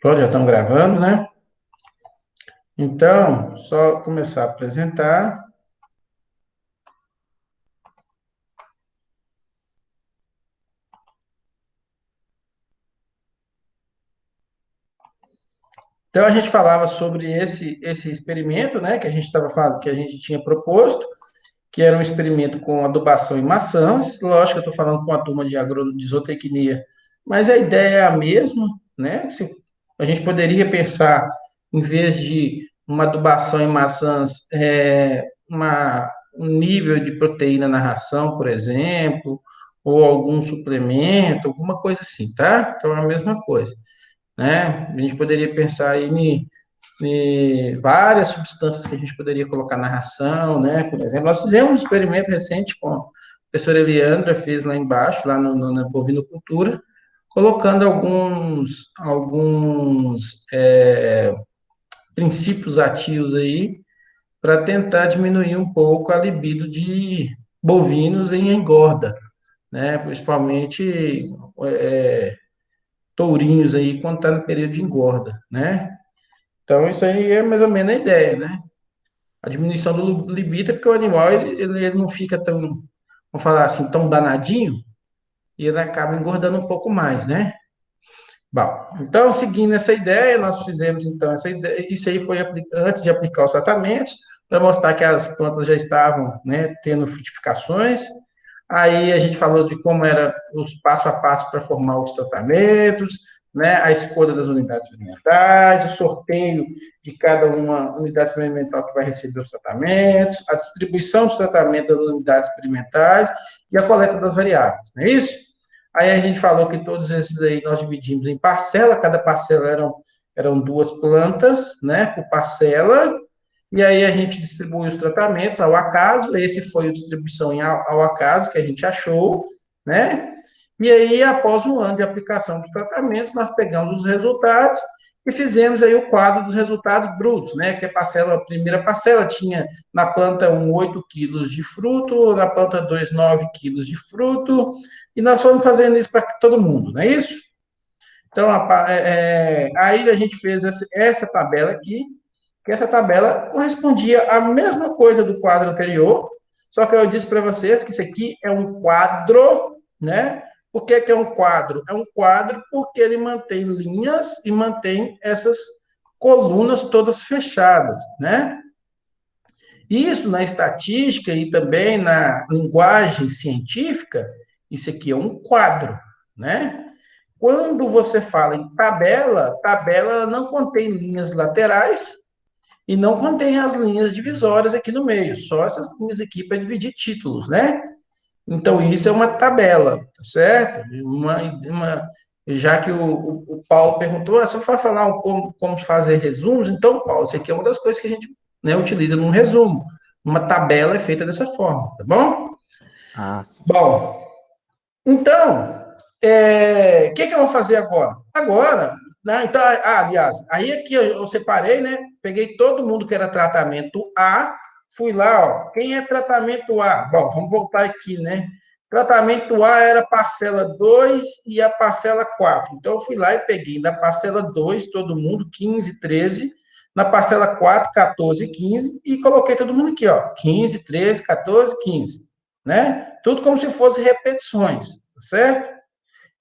Pronto, já estamos gravando, né? Então, só começar a apresentar. Então, a gente falava sobre esse experimento, né? Que a gente estava falando, que a gente tinha proposto, que era um experimento com adubação em maçãs. Lógico que eu estou falando com a turma de agrônomo de zootecnia, mas a ideia é a mesma, né? A gente poderia pensar, em vez de uma adubação em maçãs, um nível de proteína na ração, por exemplo, ou algum suplemento, alguma coisa assim, tá? Então é a mesma coisa, né? A gente poderia pensar aí várias substâncias que a gente poderia colocar na ração, né? Por exemplo, nós fizemos um experimento recente com a professora Eliandra, fez lá embaixo, lá na bovinocultura, colocando alguns princípios ativos aí para tentar diminuir um pouco a libido de bovinos em engorda, né? Principalmente é, tourinhos aí quando está no período de engorda, né? Então, isso aí é mais ou menos a ideia, né? A diminuição do libido é porque o animal ele não fica tão, vamos falar assim, tão danadinho e ele acaba engordando um pouco mais, né? Bom, então, seguindo essa ideia, nós fizemos então essa ideia, isso aí foi antes de aplicar os tratamentos, para mostrar que as plantas já estavam, né, tendo frutificações. Aí a gente falou de como era os passo a passo para formar os tratamentos, né, a escolha das unidades experimentais, o sorteio de cada uma unidade experimental que vai receber os tratamentos, a distribuição dos tratamentos das unidades experimentais e a coleta das variáveis, não é isso? Aí a gente falou que todos esses aí nós dividimos em parcela, cada parcela eram duas plantas, né, por parcela, e aí a gente distribui os tratamentos ao acaso, esse foi a distribuição ao acaso que a gente achou, né? E aí, após um ano de aplicação dos tratamentos, nós pegamos os resultados e fizemos aí o quadro dos resultados brutos, né? Que a primeira parcela tinha na planta 8 quilos de fruto, na planta 2 9 quilos de fruto, e nós fomos fazendo isso para todo mundo, não é isso? Então, aí a gente fez essa tabela aqui, que essa tabela correspondia à mesma coisa do quadro anterior, só que eu disse para vocês que isso aqui é um quadro, né? Por que é um quadro? É um quadro porque ele mantém linhas e mantém essas colunas todas fechadas, né? Isso na estatística e também na linguagem científica, isso aqui é um quadro, né? Quando você fala em tabela, tabela não contém linhas laterais e não contém as linhas divisórias aqui no meio, só essas linhas aqui para dividir títulos, né? Então, isso é uma tabela, tá certo? Já que o Paulo perguntou, se eu for falar como fazer resumos, então, Paulo, isso aqui é uma das coisas que a gente, né, utiliza num resumo. Uma tabela é feita dessa forma, tá bom? Ah, sim. Bom, então, o que eu vou fazer agora? Agora, né, então, aliás, aí aqui eu separei, né? Peguei todo mundo que era tratamento A, fui lá, ó, quem é tratamento A? Bom, vamos voltar aqui, né? Tratamento A era a parcela 2 e a parcela 4. Então, eu fui lá e peguei na parcela 2 todo mundo, 15, 13. Na parcela 4, 14, 15. E coloquei todo mundo aqui, ó, 15, 13, 14, 15. Né? Tudo como se fosse repetições, tá certo?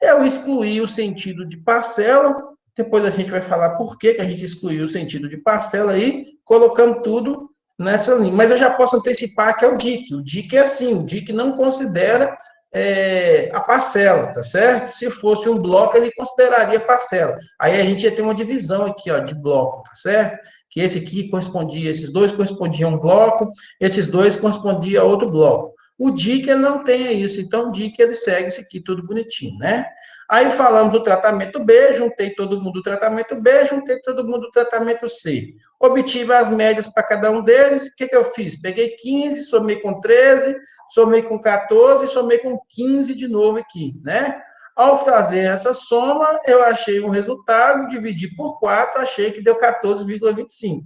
Eu excluí o sentido de parcela, depois a gente vai falar por que a gente excluiu o sentido de parcela aí, colocando tudo nessa linha. Mas eu já posso antecipar que é o DIC. O DIC é assim, o DIC não considera a parcela, tá certo? Se fosse um bloco, ele consideraria parcela. Aí a gente ia ter uma divisão aqui, ó, de bloco, tá certo? Que esse aqui correspondia, esses dois correspondiam a um bloco, esses dois correspondiam a outro bloco. O DIC não tem isso, então o DIC ele segue isso aqui tudo bonitinho, né? Aí falamos do tratamento B, juntei todo mundo do tratamento B, juntei todo mundo do tratamento C. Obtive as médias para cada um deles. O que eu fiz? Peguei 15, somei com 13, somei com 14, somei com 15 de novo aqui, né? Ao fazer essa soma, eu achei um resultado, dividi por 4, achei que deu 14,25.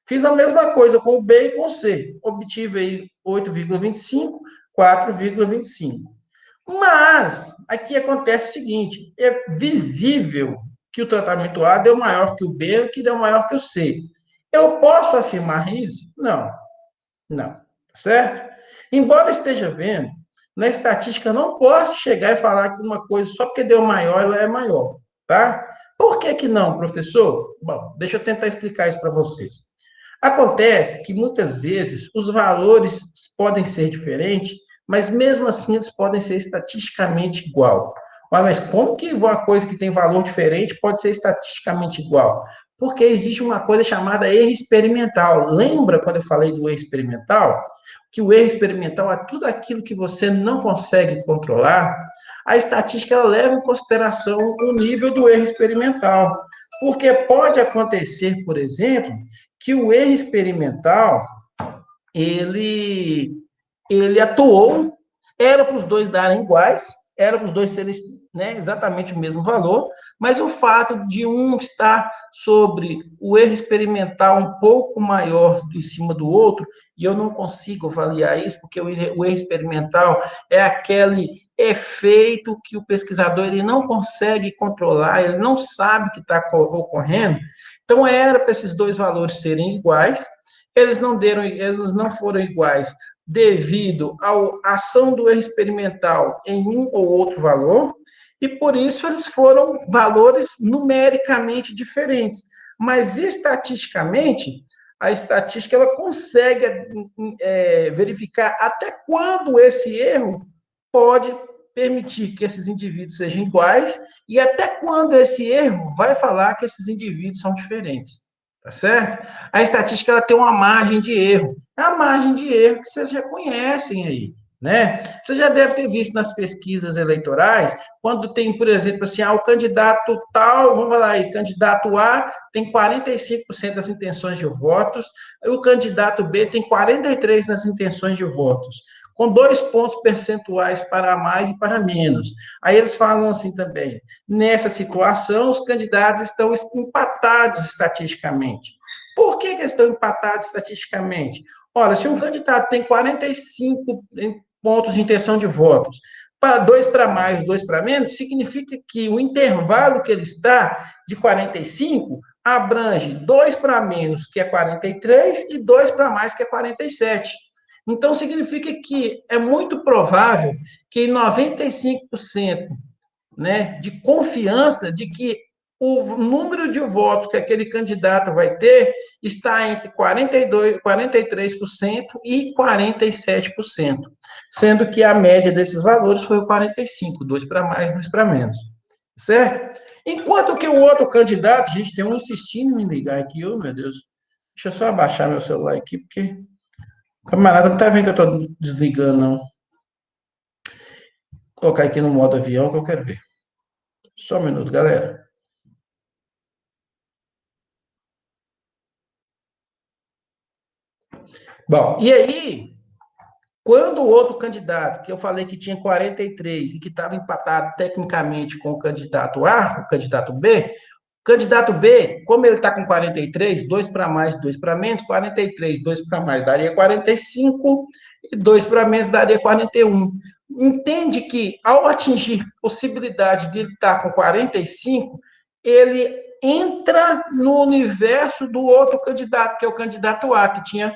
Fiz a mesma coisa com o B e com o C. Obtive aí 8,25, 4,25. Mas aqui acontece o seguinte: é visível que o tratamento A deu maior que o B, que deu maior que o C. Eu posso afirmar isso? Não, não, tá certo? Embora esteja vendo, na estatística eu não posso chegar e falar que uma coisa só porque deu maior, ela é maior, tá? Por que que não, professor? Bom, deixa eu tentar explicar isso para vocês. Acontece que muitas vezes os valores podem ser diferentes, mas mesmo assim eles podem ser estatisticamente igual. Mas como que uma coisa que tem valor diferente pode ser estatisticamente igual? Porque existe uma coisa chamada erro experimental. Lembra quando eu falei do erro experimental? Que o erro experimental é tudo aquilo que você não consegue controlar. A estatística ela leva em consideração o nível do erro experimental. Porque pode acontecer, por exemplo, que o erro experimental ele ele atuou, era para os dois darem iguais, era para os dois serem, né, exatamente o mesmo valor, mas o fato de um estar sobre o erro experimental um pouco maior em cima do outro, e eu não consigo avaliar isso, porque o erro experimental é aquele efeito que o pesquisador ele não consegue controlar, ele não sabe que está ocorrendo. Então, era para esses dois valores serem iguais, eles não foram iguais devido à ação do erro experimental em um ou outro valor, e por isso eles foram valores numericamente diferentes. Mas estatisticamente, a estatística ela consegue verificar até quando esse erro pode permitir que esses indivíduos sejam iguais e até quando esse erro vai falar que esses indivíduos são diferentes. Tá certo? A estatística ela tem uma margem de erro. É a margem de erro que vocês já conhecem aí, né? Você já deve ter visto nas pesquisas eleitorais, quando tem, por exemplo, assim, o candidato tal, vamos lá aí, candidato A tem 45% das intenções de votos, e o candidato B tem 43% nas intenções de votos, com 2 pontos percentuais para mais e para menos. Aí eles falam assim também, nessa situação, os candidatos estão empatados estatisticamente. Por que eles estão empatados estatisticamente? Olha, se um candidato tem 45 pontos de intenção de votos, para 2 para mais, 2 para menos, significa que o intervalo que ele está, de 45, abrange 2 para menos, que é 43, e 2 para mais, que é 47. Então, significa que é muito provável que em 95%, né, de confiança de que o número de votos que aquele candidato vai ter está entre 42, 43% e 47%, sendo que a média desses valores foi o 45, 2 para mais, 2 para menos. Certo? Enquanto que o outro candidato, gente, tem um insistindo em me ligar aqui, oh meu Deus. Deixa eu só abaixar meu celular aqui, porque o camarada não está vendo que eu estou desligando, não. Vou colocar aqui no modo avião que eu quero ver. Só um minuto, galera. Bom, e aí, quando o outro candidato, que eu falei que tinha 43 e que estava empatado tecnicamente com o candidato A, o candidato B, como ele está com 43, 2 para mais, 2 para menos, 43, 2 para mais daria 45 e 2 para menos daria 41. Entende que ao atingir possibilidade de ele estar com 45, ele entra no universo do outro candidato, que é o candidato A, que tinha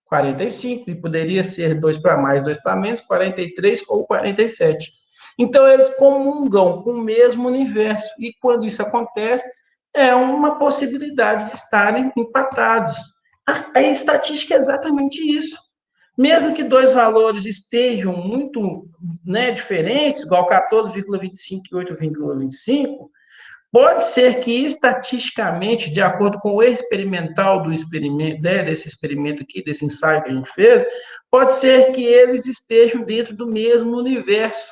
45, e poderia ser 2 para mais, 2 para menos, 43 ou 47. Então, eles comungam com o mesmo universo, e quando isso acontece, é uma possibilidade de estarem empatados. A estatística é exatamente isso. Mesmo que dois valores estejam muito, né, diferentes, igual 14,25 e 8,25, pode ser que estatisticamente, de acordo com o experimental do experimento, né, desse experimento aqui, desse ensaio que a gente fez, pode ser que eles estejam dentro do mesmo universo.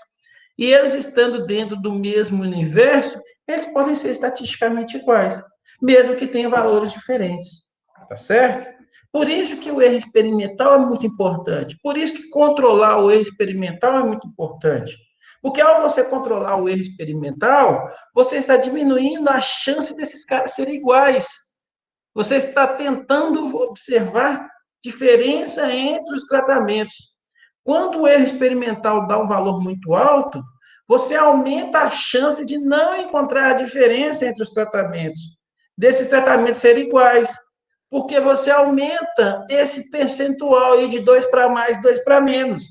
E eles estando dentro do mesmo universo, eles podem ser estatisticamente iguais, mesmo que tenham valores diferentes. Tá certo? Por isso que o erro experimental é muito importante. Por isso que controlar o erro experimental é muito importante. Porque ao você controlar o erro experimental, você está diminuindo a chance desses caras serem iguais. Você está tentando observar diferença entre os tratamentos. Quando o erro experimental dá um valor muito alto, você aumenta a chance de não encontrar a diferença entre os tratamentos, desses tratamentos serem iguais, porque você aumenta esse percentual aí de 2 para mais, 2 para menos.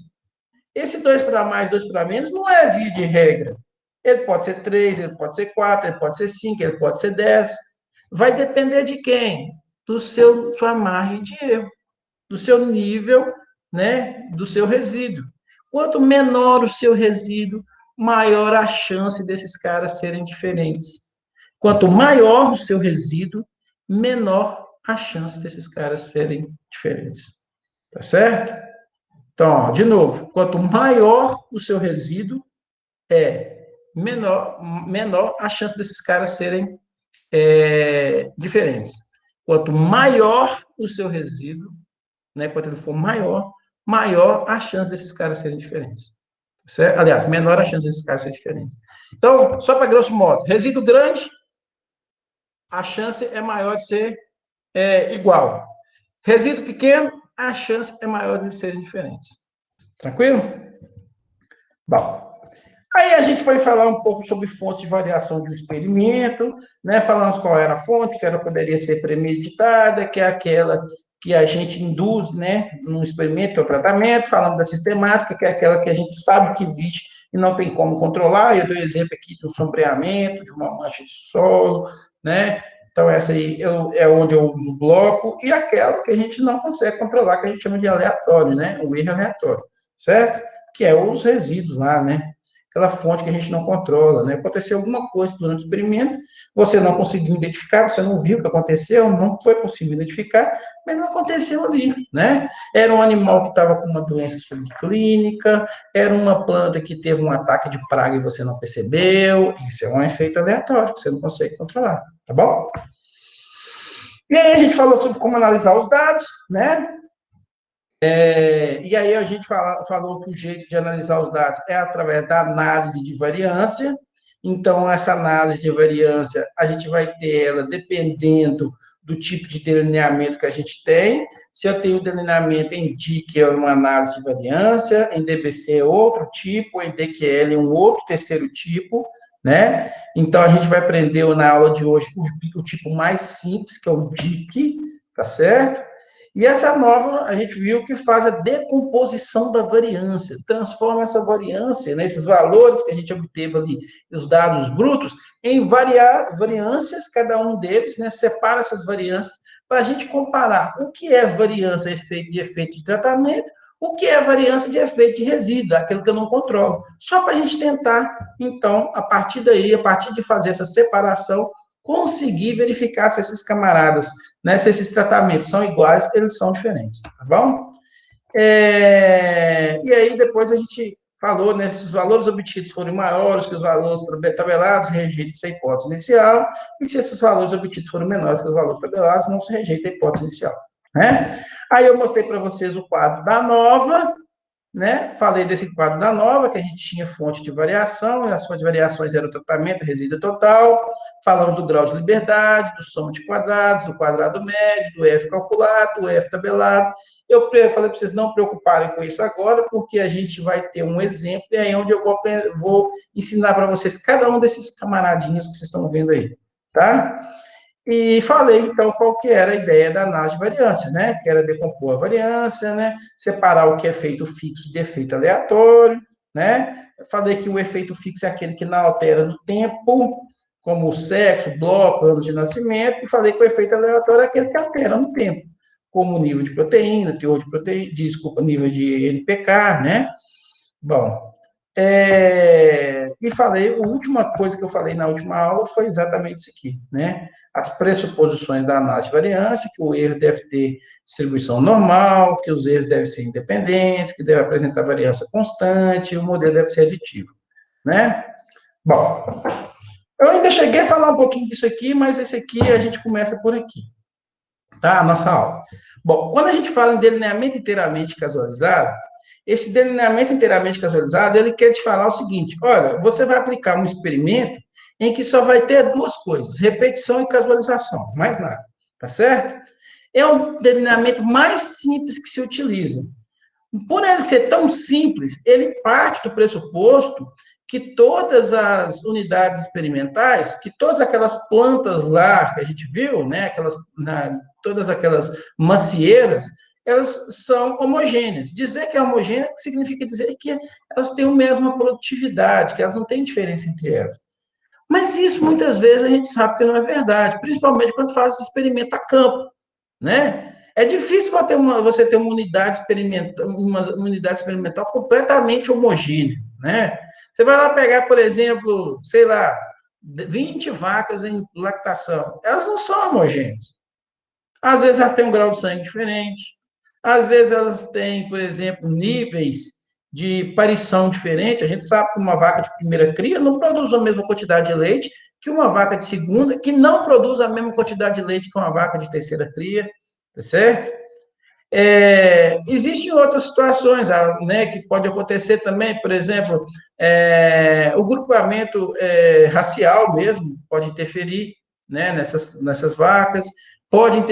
Esse 2 para mais, 2 para menos não é via de regra. Ele pode ser 3, ele pode ser 4, ele pode ser 5, ele pode ser 10. Vai depender de quem? Sua margem de erro, do seu nível, né, do seu resíduo. Quanto menor o seu resíduo, maior a chance desses caras serem diferentes. Quanto maior o seu resíduo, menor a chance desses caras serem diferentes. Tá certo? Então, ó, de novo, quanto maior o seu resíduo, menor a chance desses caras serem diferentes. Quanto maior o seu resíduo, né, quanto ele for maior, maior a chance desses caras serem diferentes. Certo? Aliás, menor a chance desses caras serem diferentes. Então, só para grosso modo, resíduo grande, a chance é maior de ser igual. Resíduo pequeno, a chance é maior de serem diferentes. Tranquilo? Bom, aí a gente foi falar um pouco sobre fontes de variação de um experimento, né? Falamos qual era a fonte, que ela poderia ser premeditada, que é aquela que a gente induz, né, num experimento, que é o tratamento. Falamos da sistemática, que é aquela que a gente sabe que existe e não tem como controlar. Eu dou exemplo aqui do sombreamento, de uma mancha de solo, né? Então, essa aí é onde eu uso o bloco, e aquela que a gente não consegue controlar, que a gente chama de aleatório, né? O erro aleatório, certo? Que é os resíduos lá, né? Aquela fonte que a gente não controla, né? Aconteceu alguma coisa durante o experimento, você não conseguiu identificar, você não viu o que aconteceu, não foi possível identificar, mas não aconteceu ali, né? Era um animal que estava com uma doença subclínica, era uma planta que teve um ataque de praga e você não percebeu, isso é um efeito aleatório que você não consegue controlar, tá bom? E aí a gente falou sobre como analisar os dados, né? E aí a gente falou que o jeito de analisar os dados é através da análise de variância. Então, essa análise de variância, a gente vai ter ela dependendo do tipo de delineamento que a gente tem. Se eu tenho delineamento em DIC, é uma análise de variância, em DBC é outro tipo, em DQL é um outro terceiro tipo, né? Então, a gente vai aprender na aula de hoje o tipo mais simples, que é o DIC, tá certo? E essa nova, a gente viu que faz a decomposição da variância, transforma essa variância, né, esses valores que a gente obteve ali, os dados brutos, em variâncias, cada um deles, né, separa essas variâncias para a gente comparar o que é variância de efeito de tratamento, o que é variância de efeito de resíduo, aquilo que eu não controlo. Só para a gente tentar, então, a partir daí, a partir de fazer essa separação, conseguir verificar se esses camaradas, né, se esses tratamentos são iguais, eles são diferentes, tá bom? E aí depois a gente falou, né, se os valores obtidos forem maiores que os valores tabelados, rejeita essa hipótese inicial, e se esses valores obtidos forem menores que os valores tabelados, não se rejeita a hipótese inicial, né? Aí eu mostrei para vocês o quadro da nova, né? Falei desse quadro da nova, que a gente tinha fonte de variação, e as fontes de variações eram o tratamento, resíduo total. Falamos do grau de liberdade, do soma de quadrados, do quadrado médio, do F calculado, do F tabelado. Eu falei para vocês não preocuparem com isso agora, porque a gente vai ter um exemplo, e aí onde eu vou ensinar para vocês cada um desses camaradinhos que vocês estão vendo aí, tá? E falei, então, qual que era a ideia da análise de variância, né? Que era decompor a variância, né? Separar o que é efeito fixo de efeito aleatório, né? Falei que o efeito fixo é aquele que não altera no tempo, como o sexo, bloco, anos de nascimento, e falei que o efeito aleatório é aquele que altera no tempo, como o nível de proteína, teor de proteína, desculpa, nível de NPK, né? Bom, e falei, a última coisa que eu falei na última aula foi exatamente isso aqui, né? As pressuposições da análise de variância, que o erro deve ter distribuição normal, que os erros devem ser independentes, que deve apresentar variância constante, e o modelo deve ser aditivo, né? Bom, eu ainda cheguei a falar um pouquinho disso aqui, mas esse aqui a gente começa por aqui, tá? A nossa aula. Bom, quando a gente fala em delineamento inteiramente casualizado, esse delineamento inteiramente casualizado, ele quer te falar o seguinte, olha, você vai aplicar um experimento em que só vai ter duas coisas, repetição e casualização, mais nada, tá certo? É o delineamento mais simples que se utiliza. Por ele ser tão simples, ele parte do pressuposto que todas as unidades experimentais, que todas aquelas plantas lá que a gente viu, né, todas aquelas macieiras, elas são homogêneas. Dizer que é homogênea significa dizer que elas têm a mesma produtividade, que elas não têm diferença entre elas. Mas isso, muitas vezes, a gente sabe que não é verdade, principalmente quando faz experimento a campo, né? É difícil você ter uma unidade experimental completamente homogênea, né? Você vai lá pegar, por exemplo, sei lá, 20 vacas em lactação. Elas não são homogêneas. Às vezes elas têm um grau de sangue diferente. Às vezes elas têm, por exemplo, níveis de parição diferente. A gente sabe que uma vaca de primeira cria não produz a mesma quantidade de leite que uma vaca de segunda, que não produz a mesma quantidade de leite que uma vaca de terceira cria, tá certo? Existem outras situações, né, que pode acontecer também, por exemplo, o grupamento racial mesmo pode interferir, né, nessas vacas, pode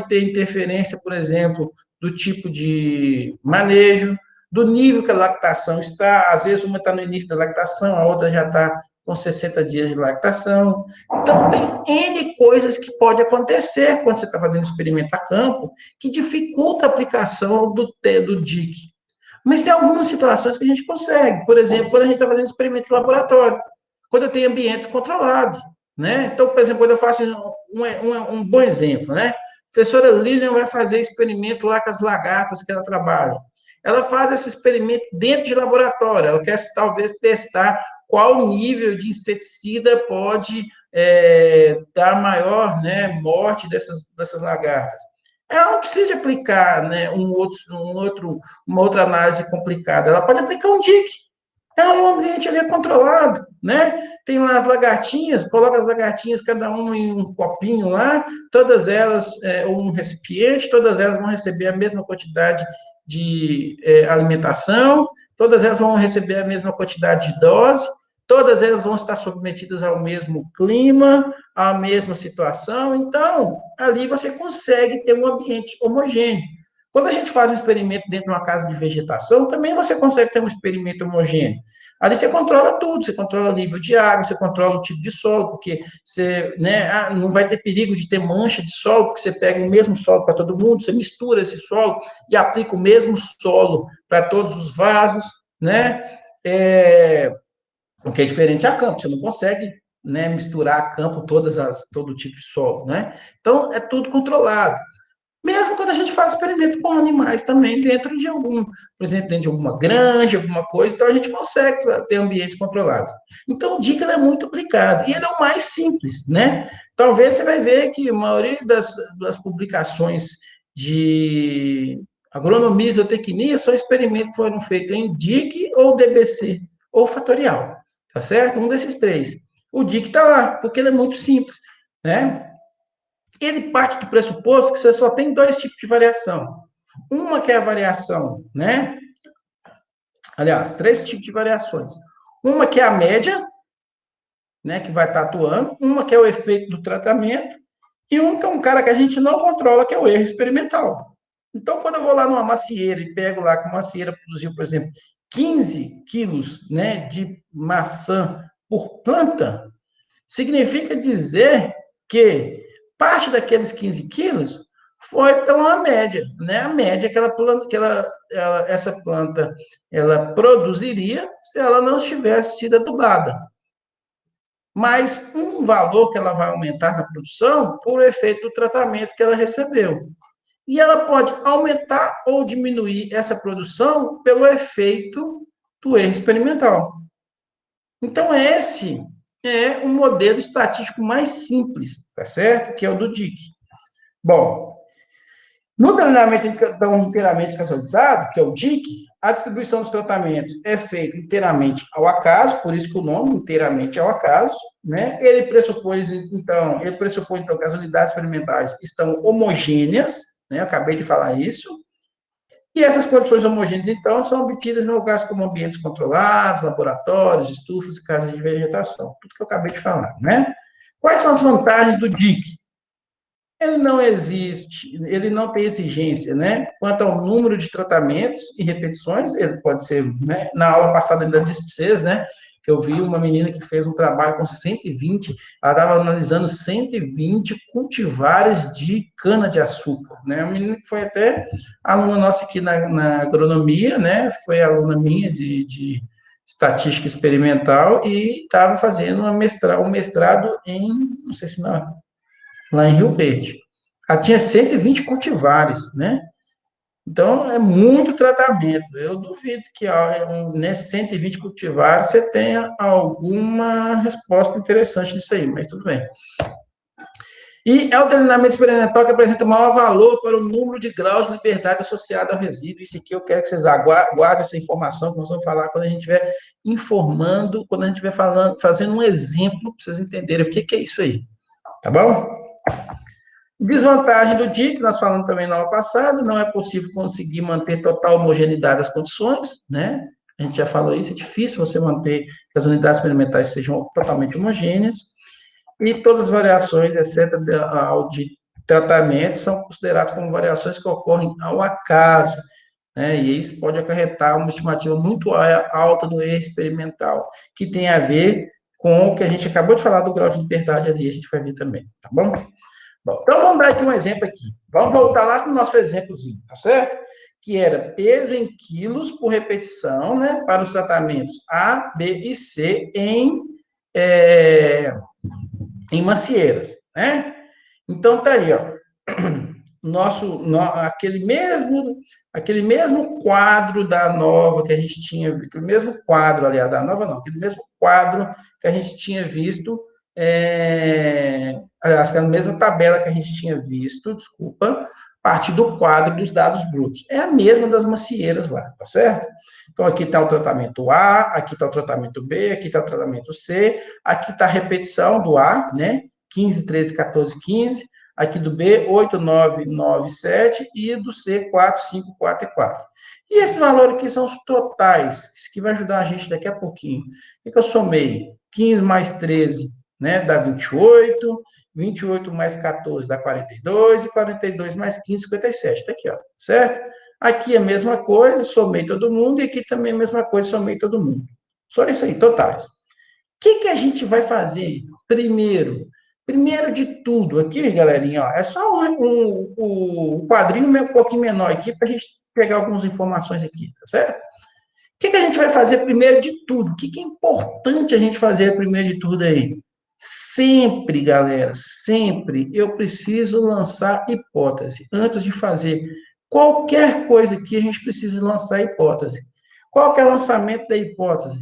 ter interferência, por exemplo, do tipo de manejo, do nível que a lactação está, às vezes uma está no início da lactação, a outra já está com 60 dias de lactação. Então, tem N coisas que pode acontecer quando você está fazendo experimento a campo, que dificulta a aplicação do DIC. Mas tem algumas situações que a gente consegue. Por exemplo, quando a gente está fazendo experimento em laboratório, quando eu tenho ambientes controlados, né? Então, por exemplo, quando eu faço um bom exemplo, né? A professora Lilian vai fazer experimento lá com as lagartas que ela trabalha. Ela faz esse experimento dentro de laboratório. Ela quer, talvez, testar qual nível de inseticida pode dar maior, né, morte dessas lagartas. Ela não precisa aplicar, né, uma outra análise complicada. Ela pode aplicar um DIC. O ambiente ali é controlado, né? Tem lá as lagartinhas, coloca as lagartinhas, cada uma em um copinho lá, todas elas, um recipiente, todas elas vão receber a mesma quantidade de alimentação, todas elas vão receber a mesma quantidade de dose, todas elas vão estar submetidas ao mesmo clima, à mesma situação. Então, ali você consegue ter um ambiente homogêneo. Quando a gente faz um experimento dentro de uma casa de vegetação, também você consegue ter um experimento homogêneo. Ali você controla tudo, você controla o nível de água, você controla o tipo de solo, porque você, né, não vai ter perigo de ter mancha de solo, porque você pega o mesmo solo para todo mundo, você mistura esse solo e aplica o mesmo solo para todos os vasos, né? O que é diferente a campo, você não consegue, né, misturar a campo todo tipo de solo, né? Então, é tudo controlado. Mesmo quando a gente faz experimento com animais também, dentro de por exemplo, dentro de alguma granja, alguma coisa, então a gente consegue ter ambientes controlados. Então, o DICA é muito aplicado, e ele é o mais simples, né? Talvez você vai ver que a maioria das publicações de agronomia e zootecnia são experimentos que foram feitos em DIC ou DBC, ou fatorial, tá certo? Um desses três. O DIC está lá, porque ele é muito simples, né? Ele parte do pressuposto que você só tem dois tipos de variação. Uma que é a variação, né? Aliás, três tipos de variações. Uma que é a média, né, que vai estar atuando, uma que é o efeito do tratamento, e um que é um cara que a gente não controla, que é o erro experimental. Então, quando eu vou lá numa macieira e pego lá que uma macieira produziu, por exemplo, 15 quilos, né, de maçã por planta, significa dizer que parte daqueles 15 quilos foi pela uma média, né? A média que essa planta ela produziria se ela não tivesse sido adubada. Mas um valor que ela vai aumentar na produção por efeito do tratamento que ela recebeu. E ela pode aumentar ou diminuir essa produção pelo efeito do erro experimental. Então, esse é um modelo estatístico mais simples, tá certo? Que é o do DIC. Bom, no treinamento inteiramente casualizado, que é o DIC, a distribuição dos tratamentos é feita inteiramente ao acaso, por isso que o nome inteiramente é ao acaso, né? Ele pressupõe, então, que as unidades experimentais estão homogêneas, né? Eu acabei de falar isso. E essas condições homogêneas, então, são obtidas em lugares como ambientes controlados, laboratórios, estufas e casas de vegetação. Tudo que eu acabei de falar, né? Quais são as vantagens do DIC? Ele não existe, ele não tem exigência, né? Quanto ao número de tratamentos e repetições, ele pode ser, né? Na aula passada ainda disse para vocês, né? que eu vi uma menina que fez um trabalho com 120, ela estava analisando 120 cultivares de cana-de-açúcar, né? Uma menina que foi até aluna nossa aqui na agronomia, né? Foi aluna minha de estatística experimental e estava fazendo um mestrado em, não sei se não, lá em Rio Verde. Ela tinha 120 cultivares, né? Então, é muito tratamento. Eu duvido que nesses 120 cultivares você tenha alguma resposta interessante nisso aí, mas tudo bem. E é o delineamento experimental que apresenta maior valor para o número de graus de liberdade associado ao resíduo. Isso aqui eu quero que vocês guardem essa informação, que nós vamos falar quando a gente estiver informando, quando a gente estiver falando, fazendo um exemplo, para vocês entenderem o que é isso aí. Tá bom? Desvantagem do DIC, que nós falamos também na aula passada, não é possível conseguir manter total homogeneidade das condições, né? A gente já falou isso, é difícil você manter que as unidades experimentais sejam totalmente homogêneas, e todas as variações, exceto a de tratamento, são consideradas como variações que ocorrem ao acaso, né? E isso pode acarretar uma estimativa muito alta do erro experimental, que tem a ver com o que a gente acabou de falar do grau de liberdade ali, a gente vai ver também, tá bom? Bom, então vamos dar aqui um exemplo aqui. Vamos voltar lá para o nosso exemplozinho, tá certo? Que era peso em quilos por repetição, né? Para os tratamentos A, B e C em macieiras, né? Então tá aí, ó. Aquele mesmo quadro da nova que a gente tinha, aquele mesmo quadro, aliás, da nova não, aquele mesmo quadro que a gente tinha visto, aliás, aquela mesma tabela que a gente tinha visto, desculpa, a partir do quadro dos dados brutos. É a mesma das macieiras lá, tá certo? Então, aqui está o tratamento A, aqui está o tratamento B, aqui está o tratamento C, aqui está a repetição do A, né? 15, 13, 14, 15. Aqui do B, 8, 9, 9, 7. E do C, 4, 5, 4 e 4. E esse valor aqui são os totais, isso que vai ajudar a gente daqui a pouquinho. O que eu somei? 15 mais 13, né, dá 28. 28 mais 14 dá 42. E 42 mais 15, 57. Está aqui, ó, certo? Aqui a mesma coisa, somei todo mundo. E aqui também a mesma coisa, somei todo mundo. Só isso aí, totais. O que a gente vai fazer primeiro? Primeiro de tudo, aqui, galerinha, ó, é só um quadrinho um pouquinho menor aqui para a gente pegar algumas informações aqui, tá certo? O que a gente vai fazer primeiro de tudo? O que é importante a gente fazer primeiro de tudo aí? Sempre, galera, sempre eu preciso lançar hipótese. Antes de fazer qualquer coisa aqui, a gente precisa lançar hipótese. Qual que é o lançamento da hipótese?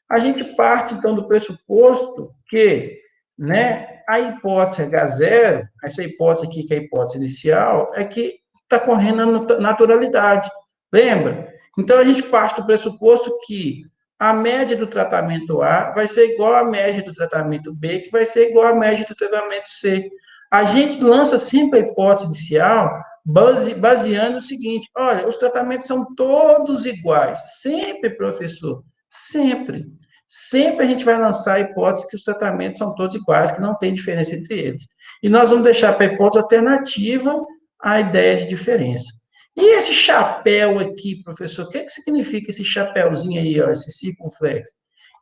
A gente parte, então, do pressuposto que, né, a hipótese H0, essa hipótese aqui, que é a hipótese inicial, é que está correndo a naturalidade. Lembra? Então, a gente parte do pressuposto que a média do tratamento A vai ser igual à média do tratamento B, que vai ser igual à média do tratamento C. A gente lança sempre a hipótese inicial baseando no seguinte: olha, os tratamentos são todos iguais. Sempre, professor, sempre. Sempre a gente vai lançar a hipótese que os tratamentos são todos iguais, que não tem diferença entre eles. E nós vamos deixar para a hipótese alternativa a ideia de diferença. E esse chapéu aqui, professor, o que significa esse chapéuzinho aí, ó, esse circunflexo?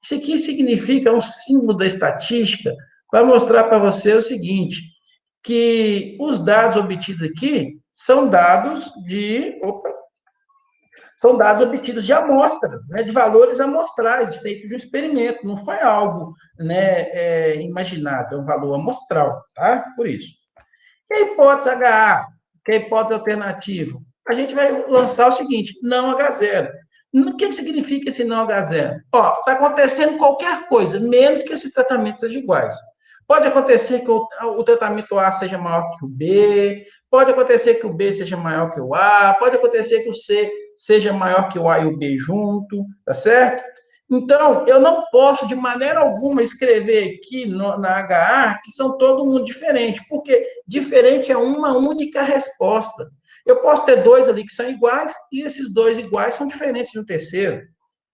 Isso aqui significa um símbolo da estatística para mostrar para você o seguinte, que os dados obtidos aqui são dados obtidos de amostras, né, de valores amostrais, feito de um experimento, não foi algo, né, imaginado, é um valor amostral, tá? Por isso. E a hipótese HA, que é a hipótese alternativa? A gente vai lançar o seguinte, não H0. O que significa esse não H0? Ó, está acontecendo qualquer coisa, menos que esses tratamentos sejam iguais. Pode acontecer que o tratamento A seja maior que o B, pode acontecer que o B seja maior que o A, pode acontecer que o C seja maior que o A e o B junto, tá certo? Então, eu não posso, de maneira alguma, escrever aqui na HA que são todo mundo diferente, porque diferente é uma única resposta. Eu posso ter dois ali que são iguais, e esses dois iguais são diferentes de um terceiro,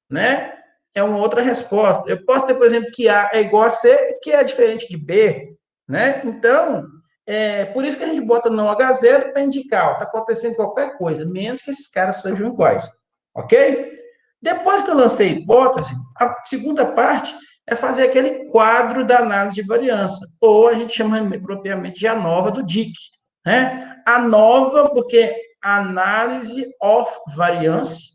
né? É uma outra resposta. Eu posso ter, por exemplo, que A é igual a C, que é diferente de B, né? Então, por isso que a gente bota não H0 para indicar, está acontecendo qualquer coisa, menos que esses caras sejam iguais, ok? Depois que eu lancei a hipótese, A segunda parte é fazer aquele quadro da análise de variância, ou a gente chama propriamente de ANOVA do DIC, né? ANOVA, porque Análise of Variance,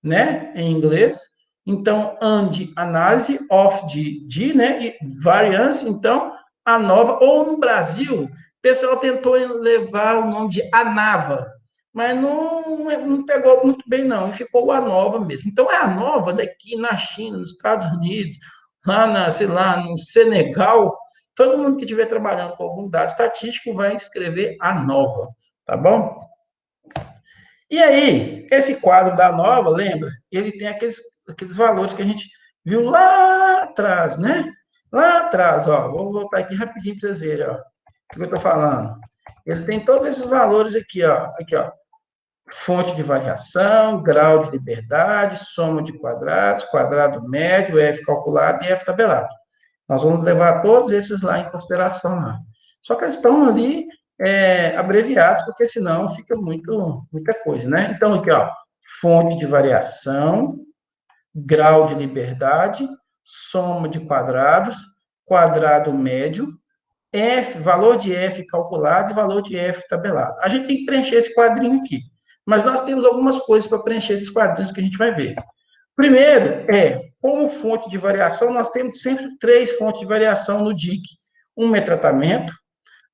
né, em inglês. Então, AND, análise, of de, né, e variance, então, ANOVA, ou no Brasil, o pessoal tentou levar o nome de ANAVA, mas não pegou muito bem, não, e ficou o ANOVA mesmo. Então, é a ANOVA daqui na China, nos Estados Unidos, sei lá, no Senegal, todo mundo que estiver trabalhando com algum dado estatístico vai escrever ANOVA, tá bom? E aí, esse quadro da ANOVA, lembra? Ele tem aqueles valores que a gente viu lá atrás, né? Lá atrás, ó, vou voltar aqui rapidinho para vocês verem, ó, o que eu estou falando. Ele tem todos esses valores aqui, ó, fonte de variação, grau de liberdade, soma de quadrados, quadrado médio, F calculado e F tabelado. Nós vamos levar todos esses lá em consideração lá. Só que eles estão ali abreviados, porque senão fica muita coisa, né? Então, aqui, ó, fonte de variação, grau de liberdade, soma de quadrados, quadrado médio, F, valor de F calculado e valor de F tabelado. A gente tem que preencher esse quadrinho aqui. Mas nós temos algumas coisas para preencher esses quadrinhos que a gente vai ver. Primeiro, como fonte de variação, nós temos sempre 3 fontes de variação no DIC. Uma é tratamento,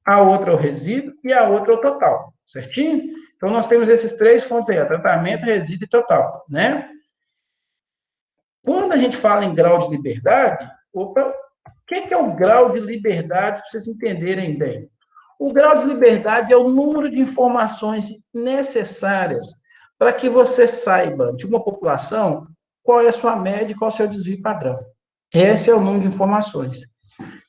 a outra é o resíduo e a outra é o total, certinho? Então, nós temos esses 3 fontes aí, tratamento, resíduo e total, né? Quando a gente fala em grau de liberdade, o que é o grau de liberdade, para vocês entenderem bem? O grau de liberdade é o número de informações necessárias para que você saiba de uma população qual é a sua média e qual é o seu desvio padrão. Esse é o número de informações.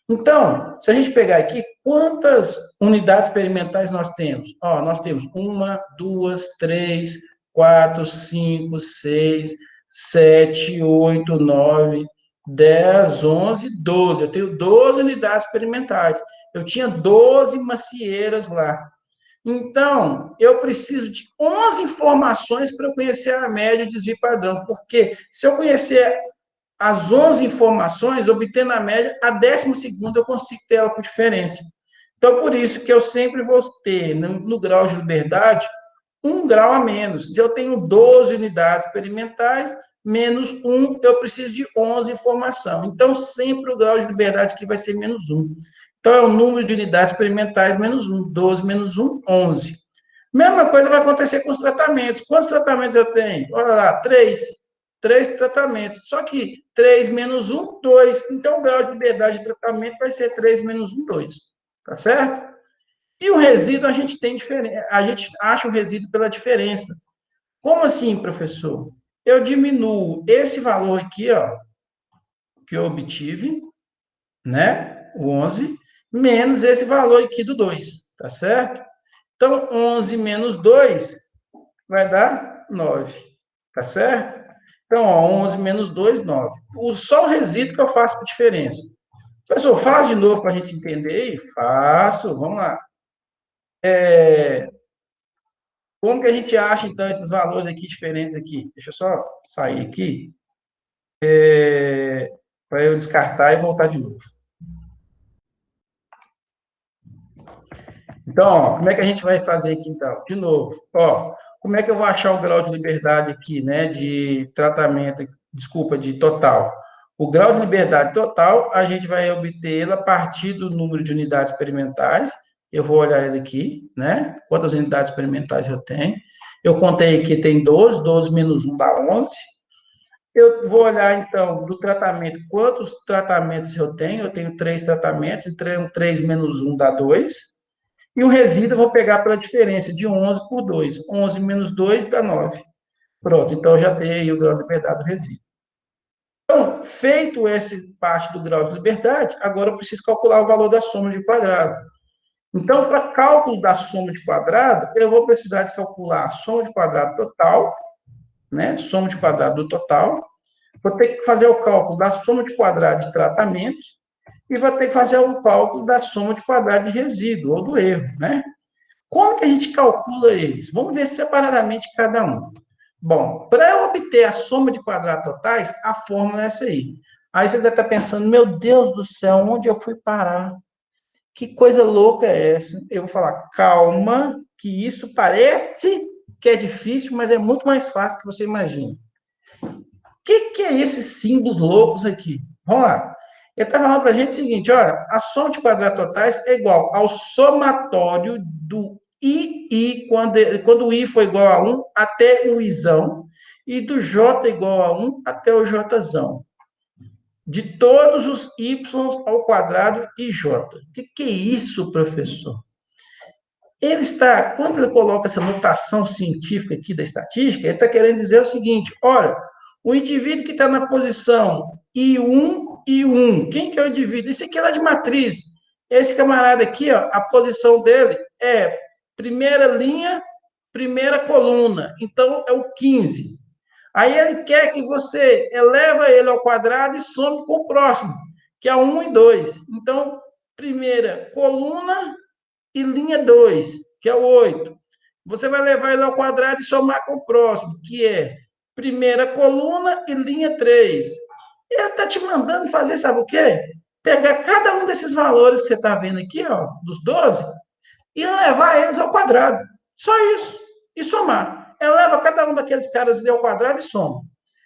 Então, se a gente pegar aqui, quantas unidades experimentais nós temos? Ó, nós temos 1, 2, 3, 4, 5, 6, 7, 8, 9, 10, 11, 12. Eu tenho 12 unidades experimentais. Eu tinha 12 macieiras lá. Então, eu preciso de 11 informações para eu conhecer a média e o desvio padrão. Porque se eu conhecer as 11 informações, obtendo a média, a 12ª eu consigo ter ela por diferença. Então, por isso que eu sempre vou ter, no grau de liberdade, 1 grau a menos. Se eu tenho 12 unidades experimentais, menos 1, eu preciso de 11 informação. Então, sempre o grau de liberdade aqui vai ser menos 1. Então, é o número de unidades experimentais menos 1. 12 menos 1, 11. Mesma coisa vai acontecer com os tratamentos. Quantos tratamentos eu tenho? Olha lá, 3. 3 tratamentos. Só que 3 menos 1, 2. Então, o grau de liberdade de tratamento vai ser 3 menos 1, 2. Tá certo? E o resíduo, a gente acha o resíduo pela diferença. Como assim, professor? Eu diminuo esse valor aqui, ó, que eu obtive, né? O 11, menos esse valor aqui do 2, tá certo? Então, 11 menos 2 vai dar 9, tá certo? Então, ó, 11 menos 2, 9. Só o resíduo que eu faço por diferença. Professor, faz de novo para a gente entender aí? Faço, vamos lá. Como que a gente acha, então, esses valores aqui diferentes aqui? Deixa eu só sair aqui, para eu descartar e voltar de novo. Então, ó, como é que a gente vai fazer aqui, então? De novo, ó, como é que eu vou achar o grau de liberdade aqui, né, de tratamento, desculpa, de total? O grau de liberdade total, a gente vai obter a partir do número de unidades experimentais. Eu vou olhar ele aqui, né? Quantas unidades experimentais eu tenho? Eu contei que tem 12, 12 menos 1 dá 11. Eu vou olhar, então, do tratamento, quantos tratamentos eu tenho? Eu tenho 3 tratamentos, então 3 menos 1 dá 2. E o resíduo eu vou pegar pela diferença de 11 por 2. 11 menos 2 dá 9. Pronto, então eu já tenho aí o grau de liberdade do resíduo. Então, feito essa parte do grau de liberdade, agora eu preciso calcular o valor da soma de quadrado. Então, para cálculo da soma de quadrado, eu vou precisar de calcular a soma de quadrado total, né? Soma de quadrado do total. Vou ter que fazer o cálculo da soma de quadrado de tratamento e vou ter que fazer o cálculo da soma de quadrado de resíduo, ou do erro, né? Como que a gente calcula eles? Vamos ver separadamente cada um. Bom, para eu obter a soma de quadrados totais, a fórmula é essa aí. Aí você deve estar pensando, meu Deus do céu, onde eu fui parar? Que coisa louca é essa? Eu vou falar, calma, que isso parece que é difícil, mas é muito mais fácil do que você imagina. Que é esses símbolos loucos aqui? Vamos lá. Ele está falando para a gente o seguinte, olha, a soma de quadrados totais é igual ao somatório do I, quando o I for igual a 1 até o Izão, e do J igual a 1 até o Jzão. De todos os Y ao quadrado e J. O que é isso, professor? Ele está, quando ele coloca essa notação científica aqui da estatística, ele está querendo dizer o seguinte: olha, o indivíduo que está na posição I1, quem que é o indivíduo? Esse aqui é lá de matriz. Esse camarada aqui, ó, a posição dele é primeira linha, primeira coluna. Então, é o 15. Aí ele quer que você eleva ele ao quadrado e some com o próximo, que é 1 e 2. Então, primeira coluna e linha 2, que é o 8. Você vai levar ele ao quadrado e somar com o próximo, que é primeira coluna e linha 3. Ele está te mandando fazer, sabe o quê? Pegar cada um desses valores que você está vendo aqui, ó, dos 12, e levar eles ao quadrado. Só isso. E somar. Eleva cada um daqueles caras ali ao quadrado e soma.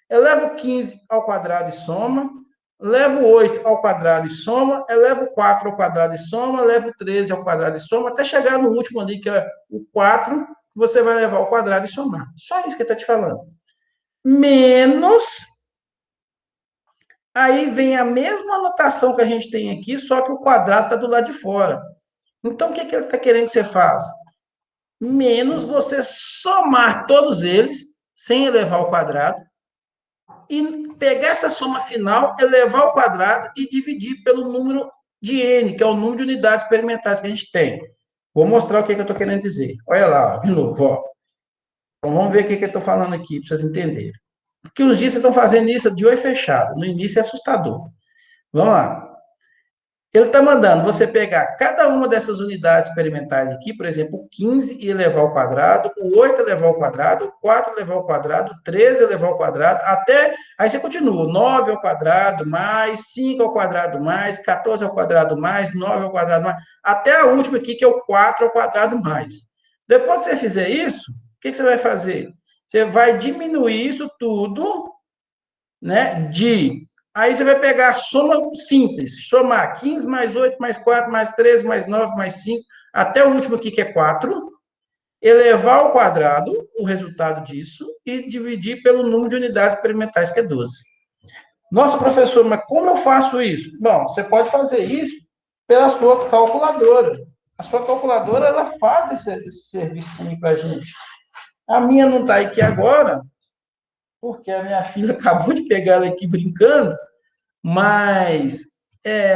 Eleva o 15 ao quadrado e soma. Leva o 8 ao quadrado e soma. Eleva o 4 ao quadrado e soma. Leva o 13 ao quadrado e soma. Até chegar no último ali, que é o 4, que você vai levar ao quadrado e somar. Só isso que ele está te falando. Menos. Aí vem a mesma anotação que a gente tem aqui, só que o quadrado está do lado de fora. Então, o que ele está querendo que você faça? Menos você somar todos eles, sem elevar ao quadrado, e pegar essa soma final, elevar ao quadrado e dividir pelo número de n, que é o número de unidades experimentais que a gente tem. Vou mostrar o que eu estou querendo dizer. Olha lá, ó, de novo. Ó. Então, vamos ver o que eu estou falando aqui, para vocês entenderem. Porque os dias vocês estão fazendo isso de olho fechado. No início é assustador. Vamos lá. Ele está mandando você pegar cada uma dessas unidades experimentais aqui, por exemplo, o 15 e elevar ao quadrado, o 8 elevar ao quadrado, o 4 elevar ao quadrado, o 13 elevar ao quadrado, até. Aí você continua, 9 ao quadrado, mais 5 ao quadrado, mais 14 ao quadrado, mais 9 ao quadrado, mais. Até a última aqui, que é o 4 ao quadrado, mais. Depois que você fizer isso, o que você vai fazer? Você vai diminuir isso tudo, né, Aí você vai pegar a soma simples, somar 15 mais 8 mais 4 mais 13 mais 9 mais 5, até o último aqui que é 4, elevar ao quadrado o resultado disso e dividir pelo número de unidades experimentais, que é 12. Nossa, professor, mas como eu faço isso? Bom, você pode fazer isso pela sua calculadora. A sua calculadora, ela faz esse serviço para a gente. A minha não está aqui agora, porque a minha filha acabou de pegar ela aqui brincando, mas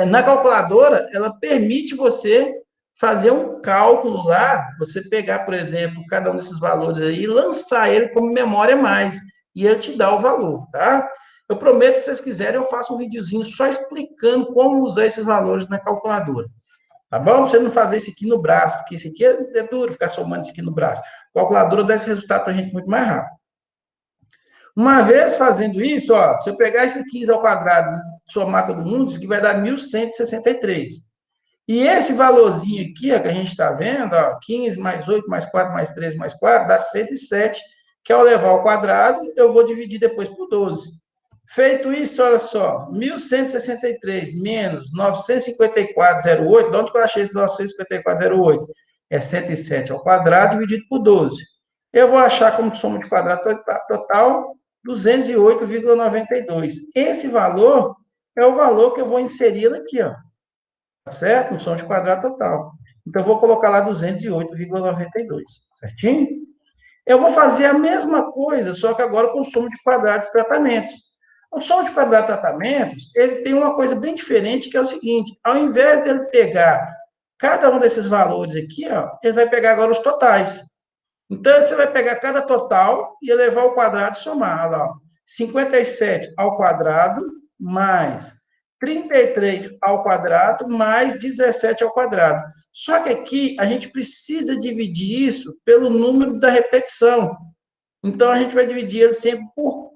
na calculadora, ela permite você fazer um cálculo lá, você pegar, por exemplo, cada um desses valores aí e lançar ele como memória mais, e ele te dá o valor, tá? Eu prometo, se vocês quiserem, eu faço um videozinho só explicando como usar esses valores na calculadora. Tá bom? Você não fazer isso aqui no braço, porque isso aqui é duro ficar somando isso aqui no braço. A calculadora dá esse resultado para a gente muito mais rápido. Uma vez fazendo isso, ó, se eu pegar esse 15 ao quadrado e somar todo mundo, isso aqui vai dar 1.163. E esse valorzinho aqui, ó, que a gente está vendo, ó, 15 mais 8 mais 4 mais 3 mais 4, dá 107, que ao levar ao quadrado, eu vou dividir depois por 12. Feito isso, olha só, 1.163 menos 954,08, de onde que eu achei esse 954,08? É 107 ao quadrado dividido por 12. Eu vou achar como soma de quadrado total 208,92. Esse valor é o valor que eu vou inserir aqui, ó. Tá certo? No som de quadrado total. Então, eu vou colocar lá 208,92. Certinho? Eu vou fazer a mesma coisa, só que agora com o som de quadrado de tratamentos. O som de quadrado de tratamentos, ele tem uma coisa bem diferente, que é o seguinte, ao invés de ele pegar cada um desses valores aqui, ó, ele vai pegar agora os totais. Então, você vai pegar cada total e elevar ao quadrado e somar. Olha lá, 57 ao quadrado mais 33 ao quadrado mais 17 ao quadrado. Só que aqui a gente precisa dividir isso pelo número da repetição. Então, a gente vai dividir ele sempre por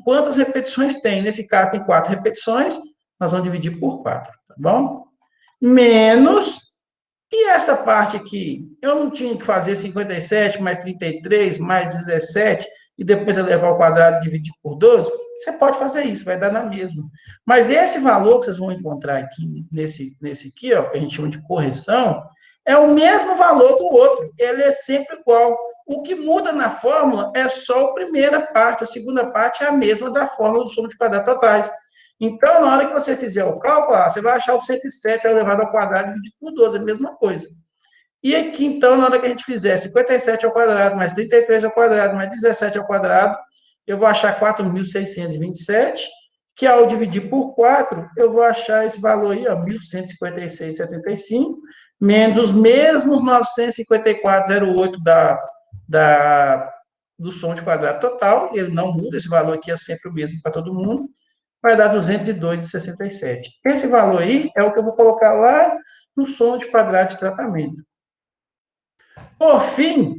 quantas repetições tem. Nesse caso, tem 4 repetições, nós vamos dividir por 4, tá bom? Menos, e essa parte aqui? Eu não tinha que fazer 57 mais 33 mais 17 e depois elevar ao quadrado e dividir por 12? Você pode fazer isso, vai dar na mesma. Mas esse valor que vocês vão encontrar aqui, nesse aqui, ó, que a gente chama de correção, é o mesmo valor do outro. Ele é sempre igual. O que muda na fórmula é só a primeira parte, a segunda parte é a mesma da fórmula do soma de quadrados totais. Então, na hora que você fizer o cálculo, você vai achar o 107 elevado ao quadrado dividido por 12, é a mesma coisa. E aqui, então, na hora que a gente fizer 57 ao quadrado, mais 33 ao quadrado, mais 17 ao quadrado, eu vou achar 4.627, que ao dividir por 4, eu vou achar esse valor aí, ó, 1.156,75, menos os mesmos 954,08 do som de quadrado total, ele não muda, esse valor aqui é sempre o mesmo para todo mundo, vai dar 202,67. Esse valor aí é o que eu vou colocar lá no som de quadrado de tratamento. Por fim,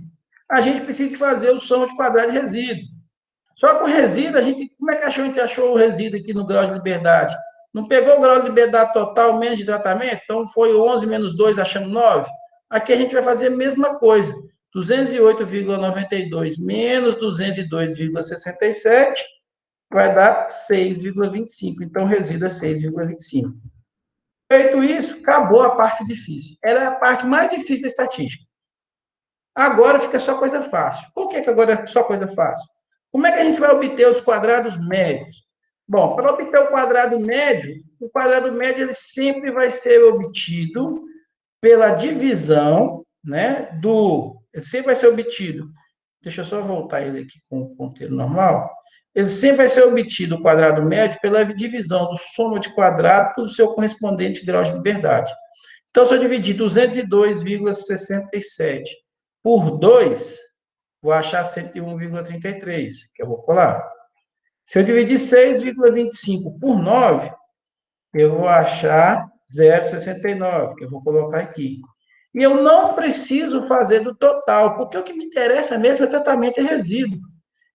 a gente precisa fazer o som de quadrado de resíduo. Só que o resíduo, como é que a gente achou o resíduo aqui no grau de liberdade? Não pegou o grau de liberdade total menos de tratamento? Então foi 11 menos 2, achamos 9. Aqui a gente vai fazer a mesma coisa. 208,92 menos 202,67 vai dar 6,25. Então, o resíduo é 6,25. Feito isso, acabou a parte difícil. Ela é a parte mais difícil da estatística. Agora fica só coisa fácil. Por que agora é só coisa fácil? Como é que a gente vai obter os quadrados médios? Bom, para obter o quadrado médio ele sempre vai ser obtido pela divisão, né, ele sempre vai ser obtido. Deixa eu só voltar ele aqui com o ponteiro normal. Ele sempre vai ser obtido o quadrado médio pela divisão do soma de quadrado pelo seu correspondente grau de liberdade. Então, se eu dividir 202,67 por 2, vou achar 101,33, que eu vou colar. Se eu dividir 6,25 por 9, eu vou achar 0,69, que eu vou colocar aqui. E eu não preciso fazer do total, porque o que me interessa mesmo é tratamento e resíduo.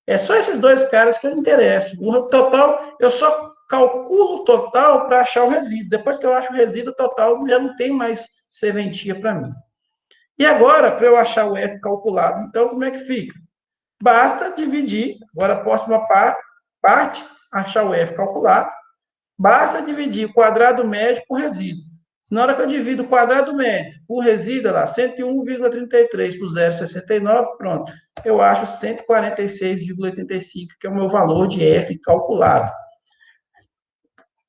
É só esses dois caras que eu interesso. O total, eu só calculo o total para achar o resíduo. Depois que eu acho o resíduo total, já não tem mais serventia para mim. E agora, para eu achar o F calculado, então, como é que fica? Basta dividir, agora a próxima parte, achar o F calculado, basta dividir o quadrado médio por resíduo. Na hora que eu divido o quadrado médio por resíduo, lá, 101,33 por 0,69, pronto. Eu acho 146,85, que é o meu valor de F calculado.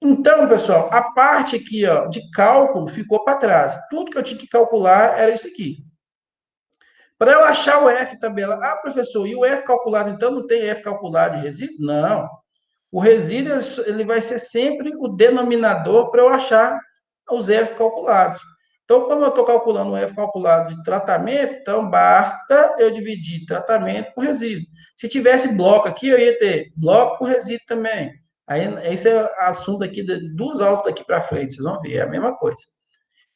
Então, pessoal, a parte aqui, ó, de cálculo ficou para trás. Tudo que eu tinha que calcular era isso aqui. Para eu achar o F tabela, professor, e o F calculado, então não tem F calculado de resíduo? Não. O resíduo ele vai ser sempre o denominador para eu achar os F calculados. Então, como eu estou calculando o F calculado de tratamento, então basta eu dividir tratamento por resíduo. Se tivesse bloco aqui, eu ia ter bloco por resíduo também. Aí, esse é assunto aqui de 2 aulas daqui para frente, vocês vão ver, é a mesma coisa.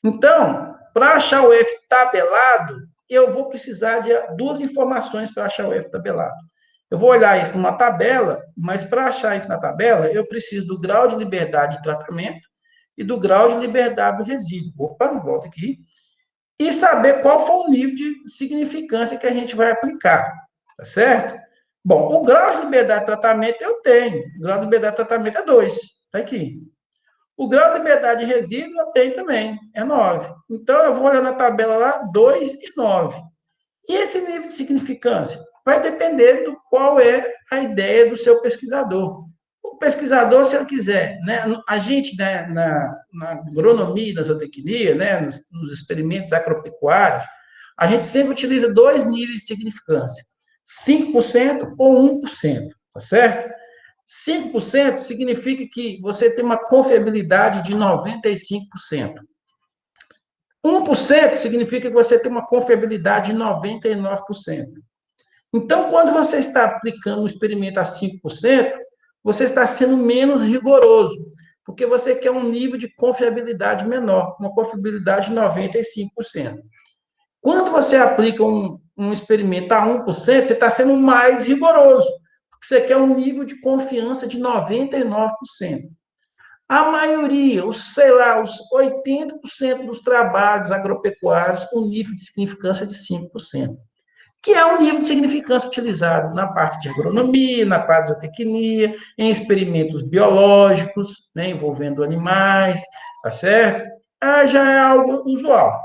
Então, para achar o F tabelado, eu vou precisar de 2 informações para achar o F tabelado. Eu vou olhar isso numa tabela, mas para achar isso na tabela, eu preciso do grau de liberdade de tratamento e do grau de liberdade do resíduo. Opa, volta aqui. E saber qual foi o nível de significância que a gente vai aplicar. Tá certo? Bom, o grau de liberdade de tratamento eu tenho. O grau de liberdade de tratamento é 2. Está aqui. O grau de liberdade de resíduo eu tenho também. É 9. Então, eu vou olhar na tabela lá, 2 e 9. E esse nível de significância? Vai depender do qual é a ideia do seu pesquisador. O pesquisador, se ele quiser, né, a gente, né, na agronomia, na zootecnia, né, nos experimentos agropecuários, a gente sempre utiliza 2 níveis de significância, 5% ou 1%, tá certo? 5% significa que você tem uma confiabilidade de 95%. 1% significa que você tem uma confiabilidade de 99%. Então, quando você está aplicando um experimento a 5%, você está sendo menos rigoroso, porque você quer um nível de confiabilidade menor, uma confiabilidade de 95%. Quando você aplica um um experimento a 1%, você está sendo mais rigoroso, porque você quer um nível de confiança de 99%. A maioria, sei lá, os 80% dos trabalhos agropecuários, com nível de significância de 5%, que é um nível de significância utilizado na parte de agronomia, na parte de zootecnia, em experimentos biológicos, né, envolvendo animais, tá certo? Já é algo usual.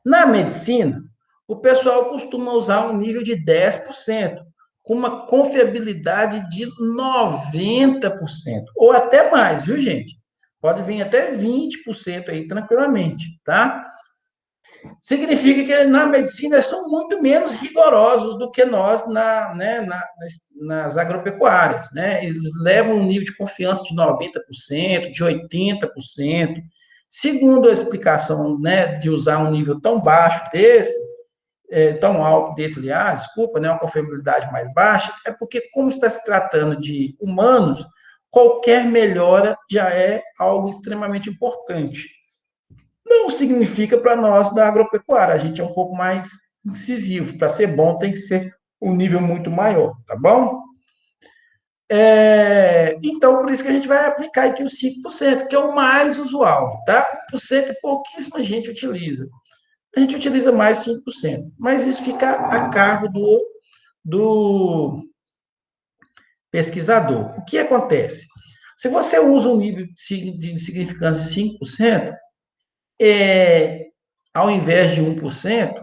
Na medicina, o pessoal costuma usar um nível de 10%, com uma confiabilidade de 90%, ou até mais, viu, gente? Pode vir até 20% aí tranquilamente, tá? Significa que na medicina são muito menos rigorosos do que nós nas agropecuárias, né? Eles levam um nível de confiança de 90%, de 80%. Segundo a explicação, né, de usar um nível tão baixo desse, tão alto desse, aliás, desculpa, né, uma confiabilidade mais baixa, é porque, como está se tratando de humanos, qualquer melhora já é algo extremamente importante. Não significa para nós da agropecuária, a gente é um pouco mais incisivo. Para ser bom, tem que ser um nível muito maior, tá bom? Então, por isso que a gente vai aplicar aqui o 5%, que é o mais usual, tá? 1% pouquíssima gente utiliza. A gente utiliza mais 5%, mas isso fica a cargo do pesquisador. O que acontece? Se você usa um nível de significância de 5%, ao invés de 1%,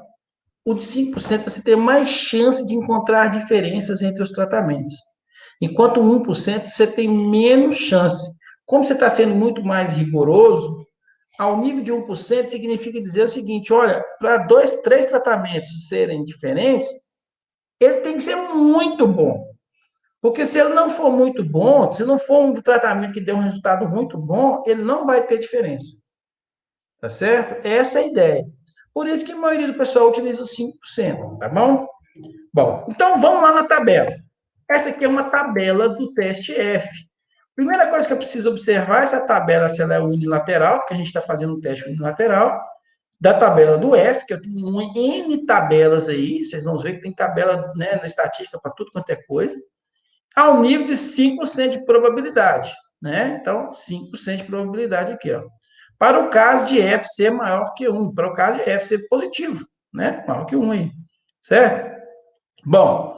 o de 5% você tem mais chance de encontrar diferenças entre os tratamentos. Enquanto o 1% você tem menos chance. Como você está sendo muito mais rigoroso, ao nível de 1% significa dizer o seguinte: olha, para 3 tratamentos serem diferentes, ele tem que ser muito bom. Porque se ele não for muito bom, se não for um tratamento que dê um resultado muito bom, ele não vai ter diferença. Tá certo? Essa é a ideia. Por isso que a maioria do pessoal utiliza os 5%, tá bom? Bom, então vamos lá na tabela. Essa aqui é uma tabela do teste F. Primeira coisa que eu preciso observar, essa tabela, se ela é unilateral, porque a gente está fazendo um teste unilateral, da tabela do F, que eu tenho N tabelas aí, vocês vão ver que tem tabela, né, na estatística para tudo quanto é coisa, ao nível de 5% de probabilidade, né? Então, 5% de probabilidade aqui, ó. Para o caso de F ser maior que 1, para o caso de F ser positivo, né? Maior que 1 aí, certo? Bom,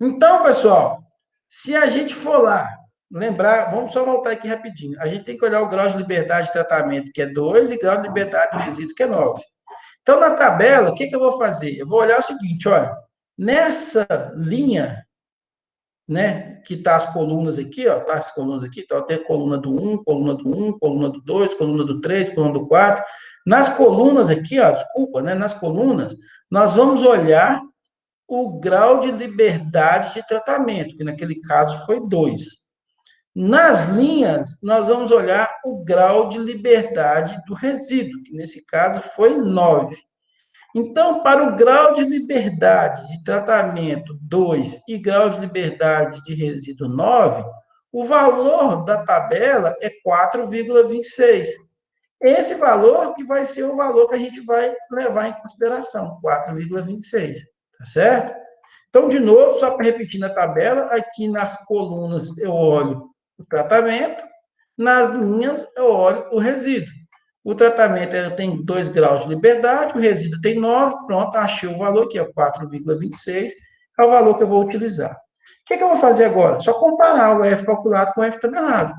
então, pessoal, se a gente for lá, lembrar, vamos só voltar aqui rapidinho. A gente tem que olhar o grau de liberdade de tratamento, que é 2, e grau de liberdade do resíduo, que é 9. Então, na tabela, o que eu vou fazer? Eu vou olhar o seguinte, olha, nessa linha, né, que tá as colunas aqui, ó, tá as colunas aqui, tá até coluna do 1, coluna do 1, coluna do 2, coluna do 3, coluna do 4. Nas colunas aqui, ó, desculpa, né, nas colunas, nós vamos olhar o grau de liberdade de tratamento, que naquele caso foi 2. Nas linhas, nós vamos olhar o grau de liberdade do resíduo, que nesse caso foi 9. Então, para o grau de liberdade de tratamento 2 e grau de liberdade de resíduo 9, o valor da tabela é 4,26. Esse valor que vai ser o valor que a gente vai levar em consideração, 4,26, tá certo? Então, de novo, só para repetir na tabela, aqui nas colunas eu olho o tratamento, nas linhas eu olho o resíduo. O tratamento tem 2 graus de liberdade, o resíduo tem 9, pronto, achei o valor, que é 4,26, é o valor que eu vou utilizar. O que eu vou fazer agora? Só comparar o F calculado com o F tabelado.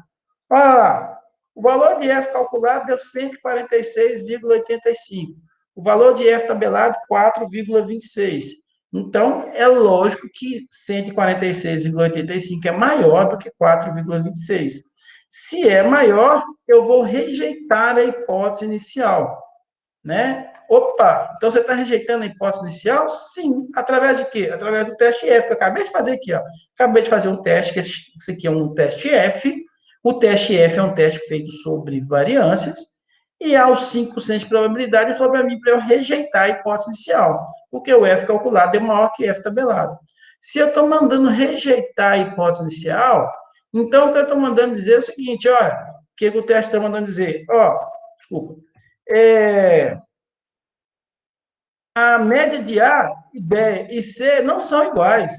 Olha lá, o valor de F calculado deu 146,85. O valor de F tabelado, 4,26. Então, é lógico que 146,85 é maior do que 4,26. Se é maior, eu vou rejeitar a hipótese inicial, né? Opa, então você está rejeitando a hipótese inicial? Sim. Através de quê? Através do teste F, que eu acabei de fazer aqui, ó. Acabei de fazer um teste, que esse aqui é um teste F. O teste F é um teste feito sobre variâncias, e aos 5% de probabilidade, foi para mim para eu rejeitar a hipótese inicial, porque o F calculado é maior que F tabelado. Se eu estou mandando rejeitar a hipótese inicial, então o que eu estou mandando dizer é o seguinte, olha, o que o teste está mandando dizer? Ó, desculpa. A média de A B e C não são iguais.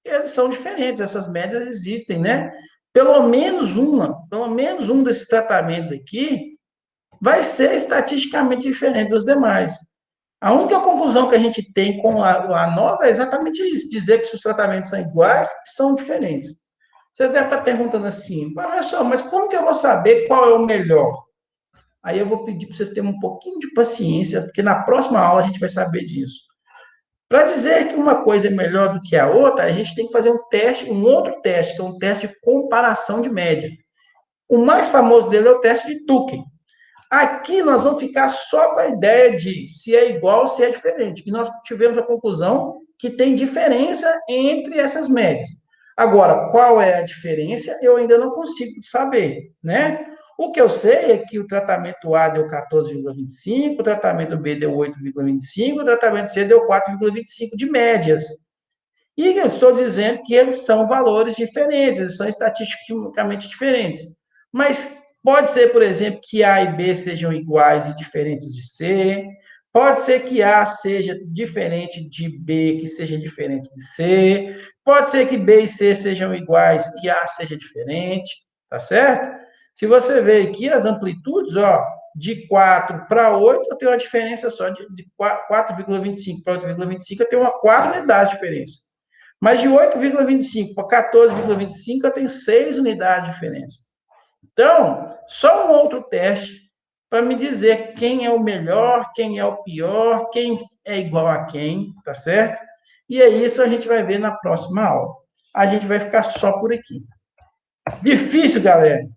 Eles são diferentes, essas médias existem, né? Pelo menos um desses tratamentos aqui vai ser estatisticamente diferente dos demais. A única conclusão que a gente tem com a nova é exatamente isso, dizer que se os tratamentos são iguais, são diferentes. Você deve estar perguntando assim, professor, mas como que eu vou saber qual é o melhor? Aí eu vou pedir para vocês terem um pouquinho de paciência, porque na próxima aula a gente vai saber disso. Para dizer que uma coisa é melhor do que a outra, a gente tem que fazer um teste, um outro teste, que é um teste de comparação de média. O mais famoso dele é o teste de Tucken. Aqui nós vamos ficar só com a ideia de se é igual ou se é diferente. E nós tivemos a conclusão que tem diferença entre essas médias. Agora, qual é a diferença? Eu ainda não consigo saber, né? O que eu sei é que o tratamento A deu 14,25, o tratamento B deu 8,25, o tratamento C deu 4,25 de médias. E eu estou dizendo que eles são valores diferentes, eles são estatisticamente diferentes. Mas pode ser, por exemplo, que A e B sejam iguais e diferentes de C. Pode ser que A seja diferente de B, que seja diferente de C. Pode ser que B e C sejam iguais e A seja diferente, tá certo? Se você ver aqui as amplitudes, ó, de 4 para 8, eu tenho uma diferença só de 4,25 para 8,25, eu tenho uma 4 unidades de diferença. Mas de 8,25 para 14,25, eu tenho 6 unidades de diferença. Então, só um outro teste para me dizer quem é o melhor, quem é o pior, quem é igual a quem, tá certo? E é isso a gente vai ver na próxima aula. A gente vai ficar só por aqui. Difícil, galera.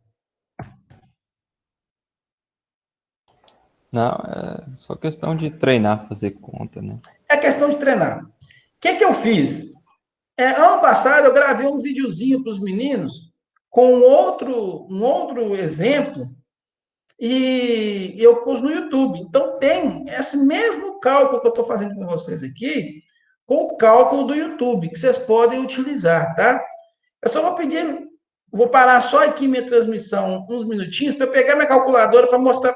Não, é só questão de treinar, fazer conta, né? É questão de treinar. O que eu fiz? Ano passado eu gravei um videozinho para os meninos com um outro exemplo e eu pus no YouTube. Então tem esse mesmo cálculo que eu estou fazendo com vocês aqui, com o cálculo do YouTube, que vocês podem utilizar, tá? Eu só vou pedir, vou parar só aqui minha transmissão uns minutinhos para eu pegar minha calculadora para mostrar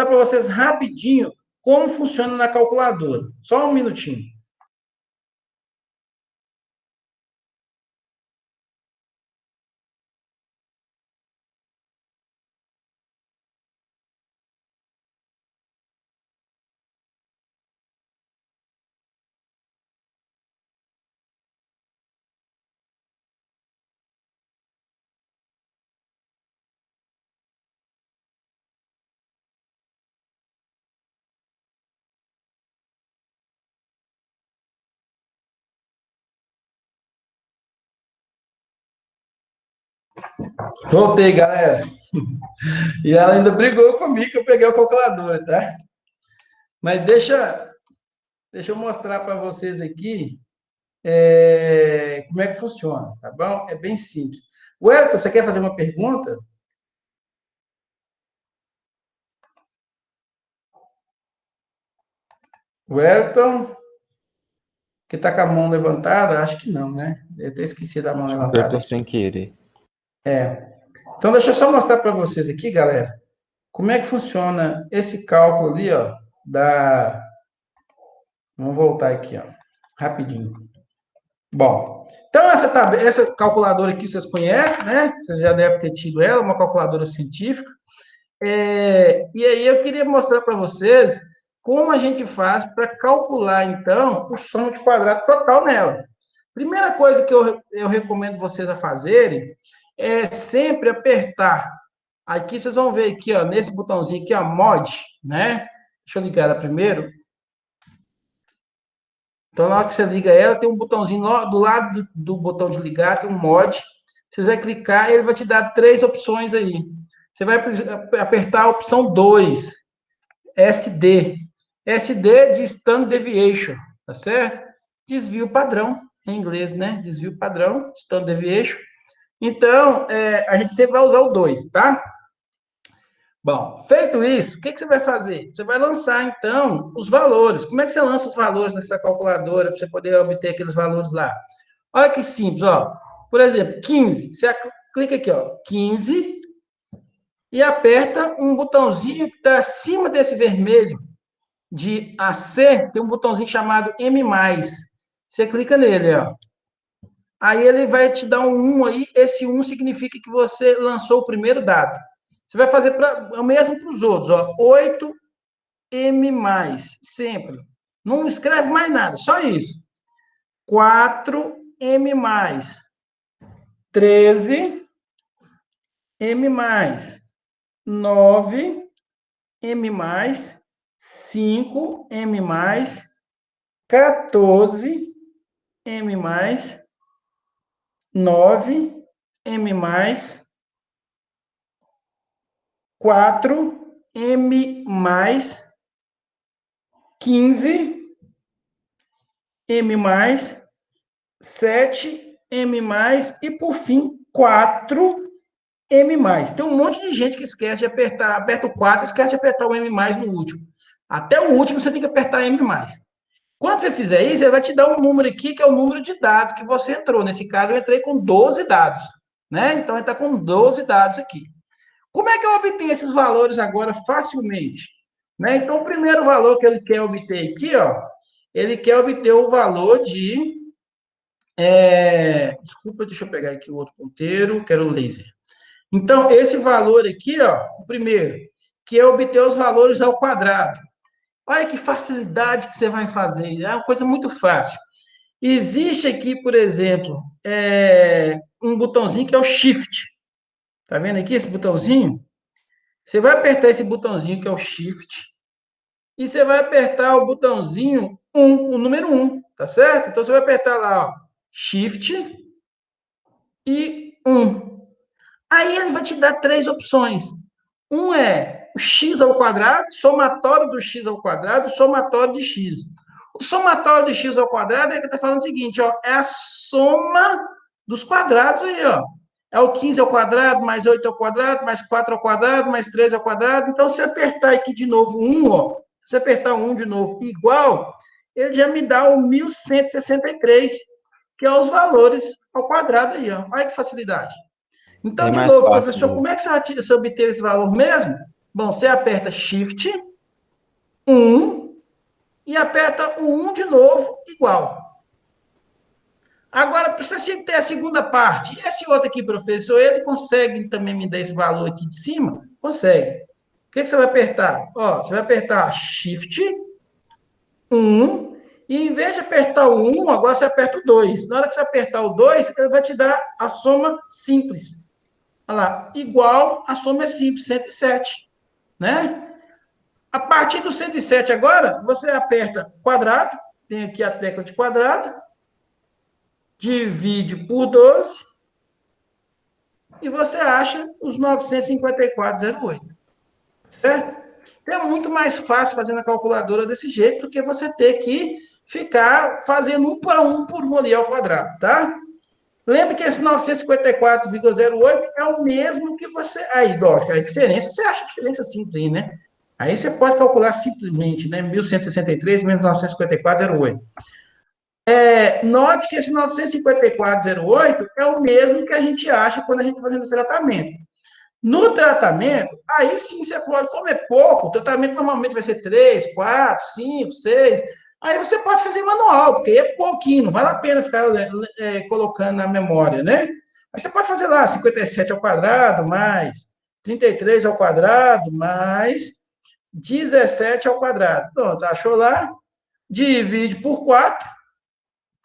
para vocês rapidinho como funciona na calculadora. Só um minutinho. Voltei, galera. E ela ainda brigou comigo que eu peguei o calculador, tá? Mas deixa eu mostrar para vocês aqui como é que funciona, tá bom? É bem simples. Wellington, você quer fazer uma pergunta? Wellington, que está com a mão levantada? Acho que não, né? Eu até esqueci da mão levantada Apertou aqui. sem querer. Então, deixa eu só mostrar para vocês aqui, galera, como é que funciona esse cálculo ali, ó, da... Vamos voltar aqui, ó, rapidinho. Bom, então essa calculadora aqui vocês conhecem, né? Vocês já devem ter tido ela, uma calculadora científica. E aí eu queria mostrar para vocês como a gente faz para calcular, então, o som de quadrado total nela. Primeira coisa que eu recomendo vocês a fazerem é sempre apertar. Aqui vocês vão ver aqui, ó, nesse botãozinho aqui, ó, Mod, né? Deixa eu ligar ela primeiro. Então, na hora que você liga ela, tem um botãozinho do lado do botão de ligar, tem um mod. Você vai clicar e ele vai te dar 3 opções aí. Você vai apertar a opção 2, SD. SD de Standard Deviation, tá certo? Desvio padrão, em inglês, né? Desvio padrão, Standard Deviation. Então, a gente sempre vai usar o 2, tá? Bom, feito isso, o que você vai fazer? Você vai lançar, então, os valores. Como é que você lança os valores nessa calculadora para você poder obter aqueles valores lá? Olha que simples, ó. Por exemplo, 15. Você clica aqui, ó, 15, e aperta um botãozinho que está acima desse vermelho, de A a C, tem um botãozinho chamado M+. Você clica nele, ó. Aí ele vai te dar um 1 aí, esse 1 significa que você lançou o primeiro dado. Você vai fazer o mesmo para os outros, ó. 8M+, sempre. Não escreve mais nada, só isso. 4M+, 13M+, 9M+, 5M+, 14M+, 9M+, 4M+, 15M+, 7M+, e por fim, 4M+. Tem um monte de gente que esquece de apertar, aperta o 4 e esquece de apertar o M+, no último. Até o último você tem que apertar M+. Quando você fizer isso, ele vai te dar um número aqui, que é o número de dados que você entrou. Nesse caso, eu entrei com 12 dados, né? Então, ele está com 12 dados aqui. Como é que eu obtenho esses valores agora facilmente? Né? Então, o primeiro valor que ele quer obter aqui, ó, ele quer obter o valor de... Desculpa, deixa eu pegar aqui o outro ponteiro, quero o laser. Então, esse valor aqui, ó, o primeiro, que é obter os valores ao quadrado. Olha que facilidade que você vai fazer, é uma coisa muito fácil. Existe aqui, por exemplo, um botãozinho que é o Shift. Tá vendo aqui esse botãozinho? Você vai apertar esse botãozinho que é o Shift e você vai apertar o botãozinho 1, o número 1, tá certo? Então, você vai apertar lá, ó, Shift e 1. Aí ele vai te dar três opções. Um é o x ao quadrado, somatório do x ao quadrado, somatório de x. O somatório de x ao quadrado é que está falando o seguinte, ó, é a soma dos quadrados aí, ó. É o 15 ao quadrado, mais 8 ao quadrado, mais 4 ao quadrado, mais 3 ao quadrado. Então, se apertar aqui de novo 1, ó, se apertar 1 de novo igual, ele já me dá o 1163, que é os valores ao quadrado aí, ó. Olha que facilidade. Então, Bem de mais novo, fácil professor, mesmo. como é que você obteve esse valor mesmo? Bom, você aperta Shift, 1, e aperta o 1 de novo, igual. Agora, precisa ter a segunda parte. E esse outro aqui, professor, ele consegue também me dar esse valor aqui de cima? Consegue. O que você vai apertar? Ó, você vai apertar Shift, 1, e em vez de apertar o 1, agora você aperta o 2. Na hora que você apertar o 2, ele vai te dar a soma simples. Olha lá, igual, a soma é simples, 107, né? A partir do 107 agora, você aperta quadrado, tem aqui a tecla de quadrado, divide por 12, e você acha os 954,08, certo? Então, é muito mais fácil fazer na calculadora desse jeito do que você ter que ficar fazendo um por um ali ao quadrado, tá? Lembre que esse 954,08 é o mesmo que você... Aí, lógico, a diferença, você acha a diferença simples aí, né? Aí você pode calcular simplesmente, né? 1163 menos 954,08. Note que esse 954,08 é o mesmo que a gente acha quando a gente está fazendo o tratamento. No tratamento, aí sim você pode, como é pouco, o tratamento normalmente vai ser 3, 4, 5, 6. Aí você pode fazer manual, porque é pouquinho, não vale a pena ficar colocando na memória, né? Aí você pode fazer lá 57 ao quadrado, mais 33 ao quadrado, mais 17 ao quadrado. Pronto, achou lá? Divide por 4.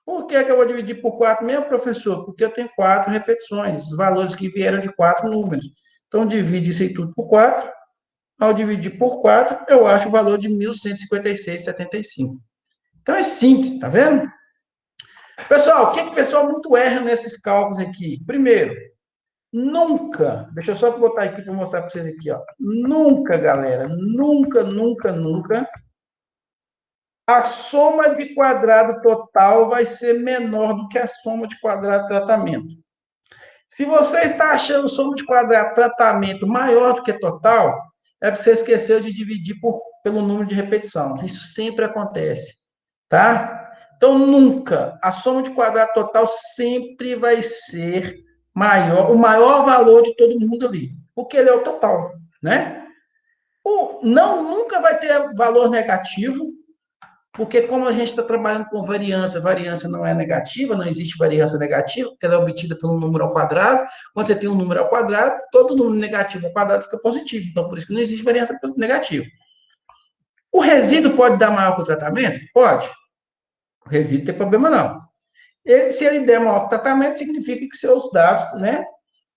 Por que eu vou dividir por 4 mesmo, professor? Porque eu tenho 4 repetições, esses valores que vieram de 4 números. Então, divide isso aí tudo por 4. Ao dividir por 4, eu acho o valor de 1156,75. Então, é simples, tá vendo? Pessoal, o que o pessoal muito erra nesses cálculos aqui? Primeiro, nunca, deixa eu só botar aqui para mostrar para vocês aqui, ó. Nunca, galera, nunca, nunca, nunca, a soma de quadrado total vai ser menor do que a soma de quadrado de tratamento. Se você está achando soma de quadrado tratamento maior do que total, é porque você esqueceu de dividir pelo número de repetição. Isso sempre acontece, tá? Então, nunca, a soma de quadrado total sempre vai ser maior, o maior valor de todo mundo ali, porque ele é o total, né? Não, nunca vai ter valor negativo, porque como a gente está trabalhando com variância não é negativa, não existe variância negativa, porque ela é obtida pelo número ao quadrado. Quando você tem um número ao quadrado, todo número negativo ao quadrado fica positivo. Então, por isso que não existe variância negativa. O resíduo pode dar maior que o tratamento? Pode. O resíduo não tem problema, não. Se ele der maior que o tratamento, significa que seus dados, né,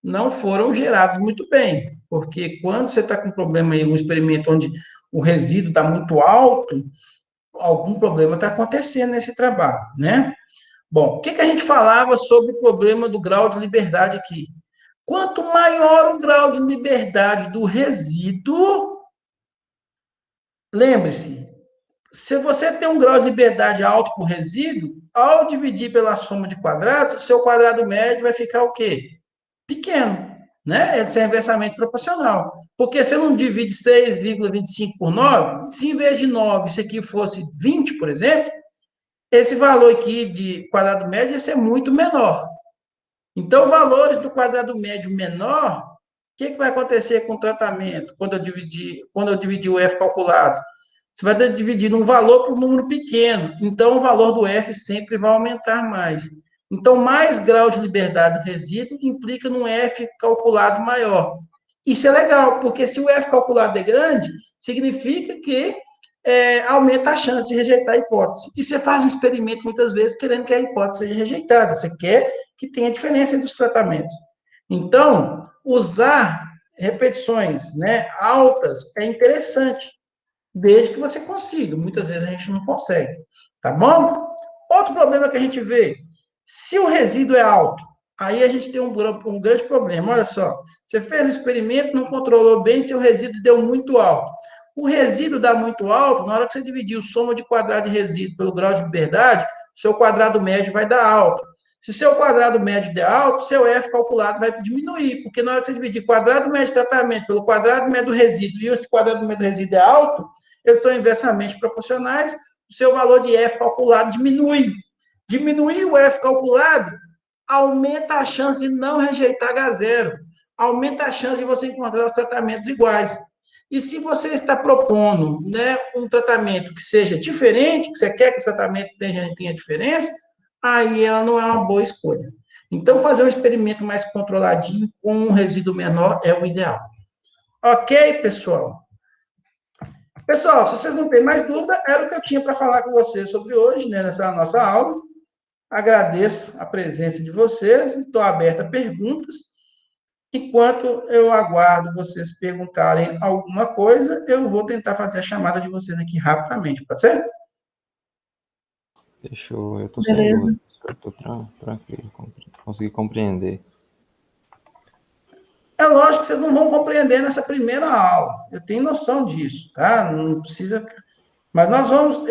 não foram gerados muito bem. Porque quando você está com um problema em um experimento onde o resíduo está muito alto, algum problema está acontecendo nesse trabalho, né? Bom, o que a gente falava sobre o problema do grau de liberdade aqui? Quanto maior o grau de liberdade do resíduo, lembre-se, se você tem um grau de liberdade alto para o resíduo, ao dividir pela soma de quadrados, o seu quadrado médio vai ficar o quê? Pequeno, né? Ele é inversamente proporcional. Porque você não divide 6,25 por 9, se em vez de 9 isso aqui fosse 20, por exemplo, esse valor aqui de quadrado médio ia ser muito menor. Então, valores do quadrado médio menor, o que vai acontecer com o tratamento quando eu dividir o F calculado? Você vai dividir um valor por um número pequeno. Então, o valor do F sempre vai aumentar mais. Então, mais grau de liberdade do resíduo implica num F calculado maior. Isso é legal, porque se o F calculado é grande, significa que aumenta a chance de rejeitar a hipótese. E você faz um experimento muitas vezes querendo que a hipótese seja rejeitada. Você quer que tenha diferença entre os tratamentos. Então, usar repetições, né, altas é interessante, desde que você consiga. Muitas vezes a gente não consegue, tá bom? Outro problema que a gente vê, se o resíduo é alto, aí a gente tem um grande problema. Olha só, você fez um experimento, não controlou bem, seu resíduo deu muito alto. O resíduo dá muito alto, na hora que você dividir o soma de quadrado de resíduo pelo grau de liberdade, seu quadrado médio vai dar alto. Se seu quadrado médio der alto, seu F calculado vai diminuir, porque na hora que você dividir quadrado médio de tratamento pelo quadrado médio do resíduo e esse quadrado médio do resíduo é alto, eles são inversamente proporcionais, o seu valor de F calculado diminui. Diminuir o F calculado aumenta a chance de não rejeitar H0, aumenta a chance de você encontrar os tratamentos iguais. E se você está propondo, né, um tratamento que seja diferente, que você quer que o tratamento tenha diferença, aí ela não é uma boa escolha. Então, fazer um experimento mais controladinho com um resíduo menor é o ideal. Ok, pessoal? Pessoal, se vocês não têm mais dúvida, era o que eu tinha para falar com vocês sobre hoje, né, nessa nossa aula. Agradeço a presença de vocês, estou aberto a perguntas. Enquanto eu aguardo vocês perguntarem alguma coisa, eu vou tentar fazer a chamada de vocês aqui rapidamente, pode ser? Fechou, eu tô sem dúvida, eu tô tranquilo, consegui compreender. É lógico que vocês não vão compreender nessa primeira aula, eu tenho noção disso, tá? Não precisa... Mas nós vamos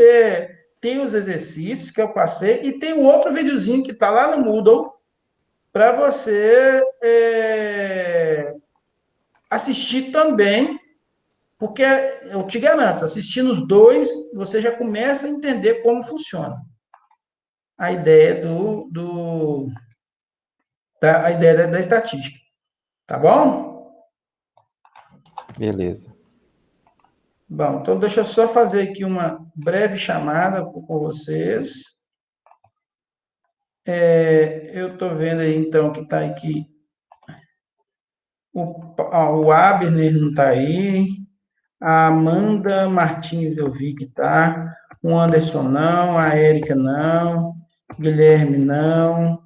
ter os exercícios que eu passei e tem o outro videozinho que está lá no Moodle para você assistir também, porque eu te garanto, assistindo os dois, você já começa a entender como funciona a ideia a ideia da estatística. Tá bom? Beleza. Bom, então deixa eu só fazer aqui uma breve chamada com vocês. Eu estou vendo aí, então, que está aqui. O Abner não está aí. A Amanda Martins eu vi que está. O Anderson não. A Érica não. Guilherme não.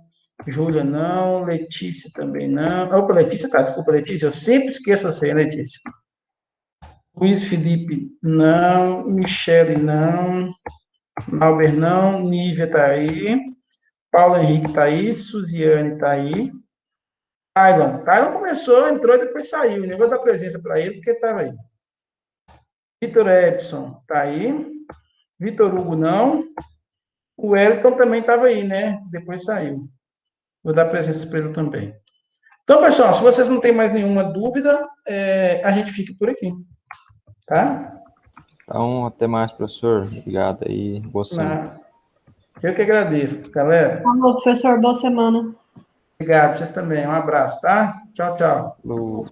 Júlia não. Letícia também não. Opa, Letícia tá. Desculpa, Letícia. Eu sempre esqueço você, Letícia. Luiz Felipe não. Michele não. Albert não. Nívia está aí. Paulo Henrique está aí. Suziane está aí. Tylon começou, entrou e depois saiu. Nem vou dar presença para ele, porque estava aí. Vitor Edson está aí. Vitor Hugo não. O Wellington também estava aí, né? Depois saiu. Vou dar presença para ele também. Então, pessoal, se vocês não têm mais nenhuma dúvida, a gente fica por aqui. Tá? Então, até mais, professor. Obrigado aí. Boa semana. Eu que agradeço, galera. Falou, professor. Boa semana. Obrigado, vocês também. Um abraço, tá? Tchau, tchau. Falou.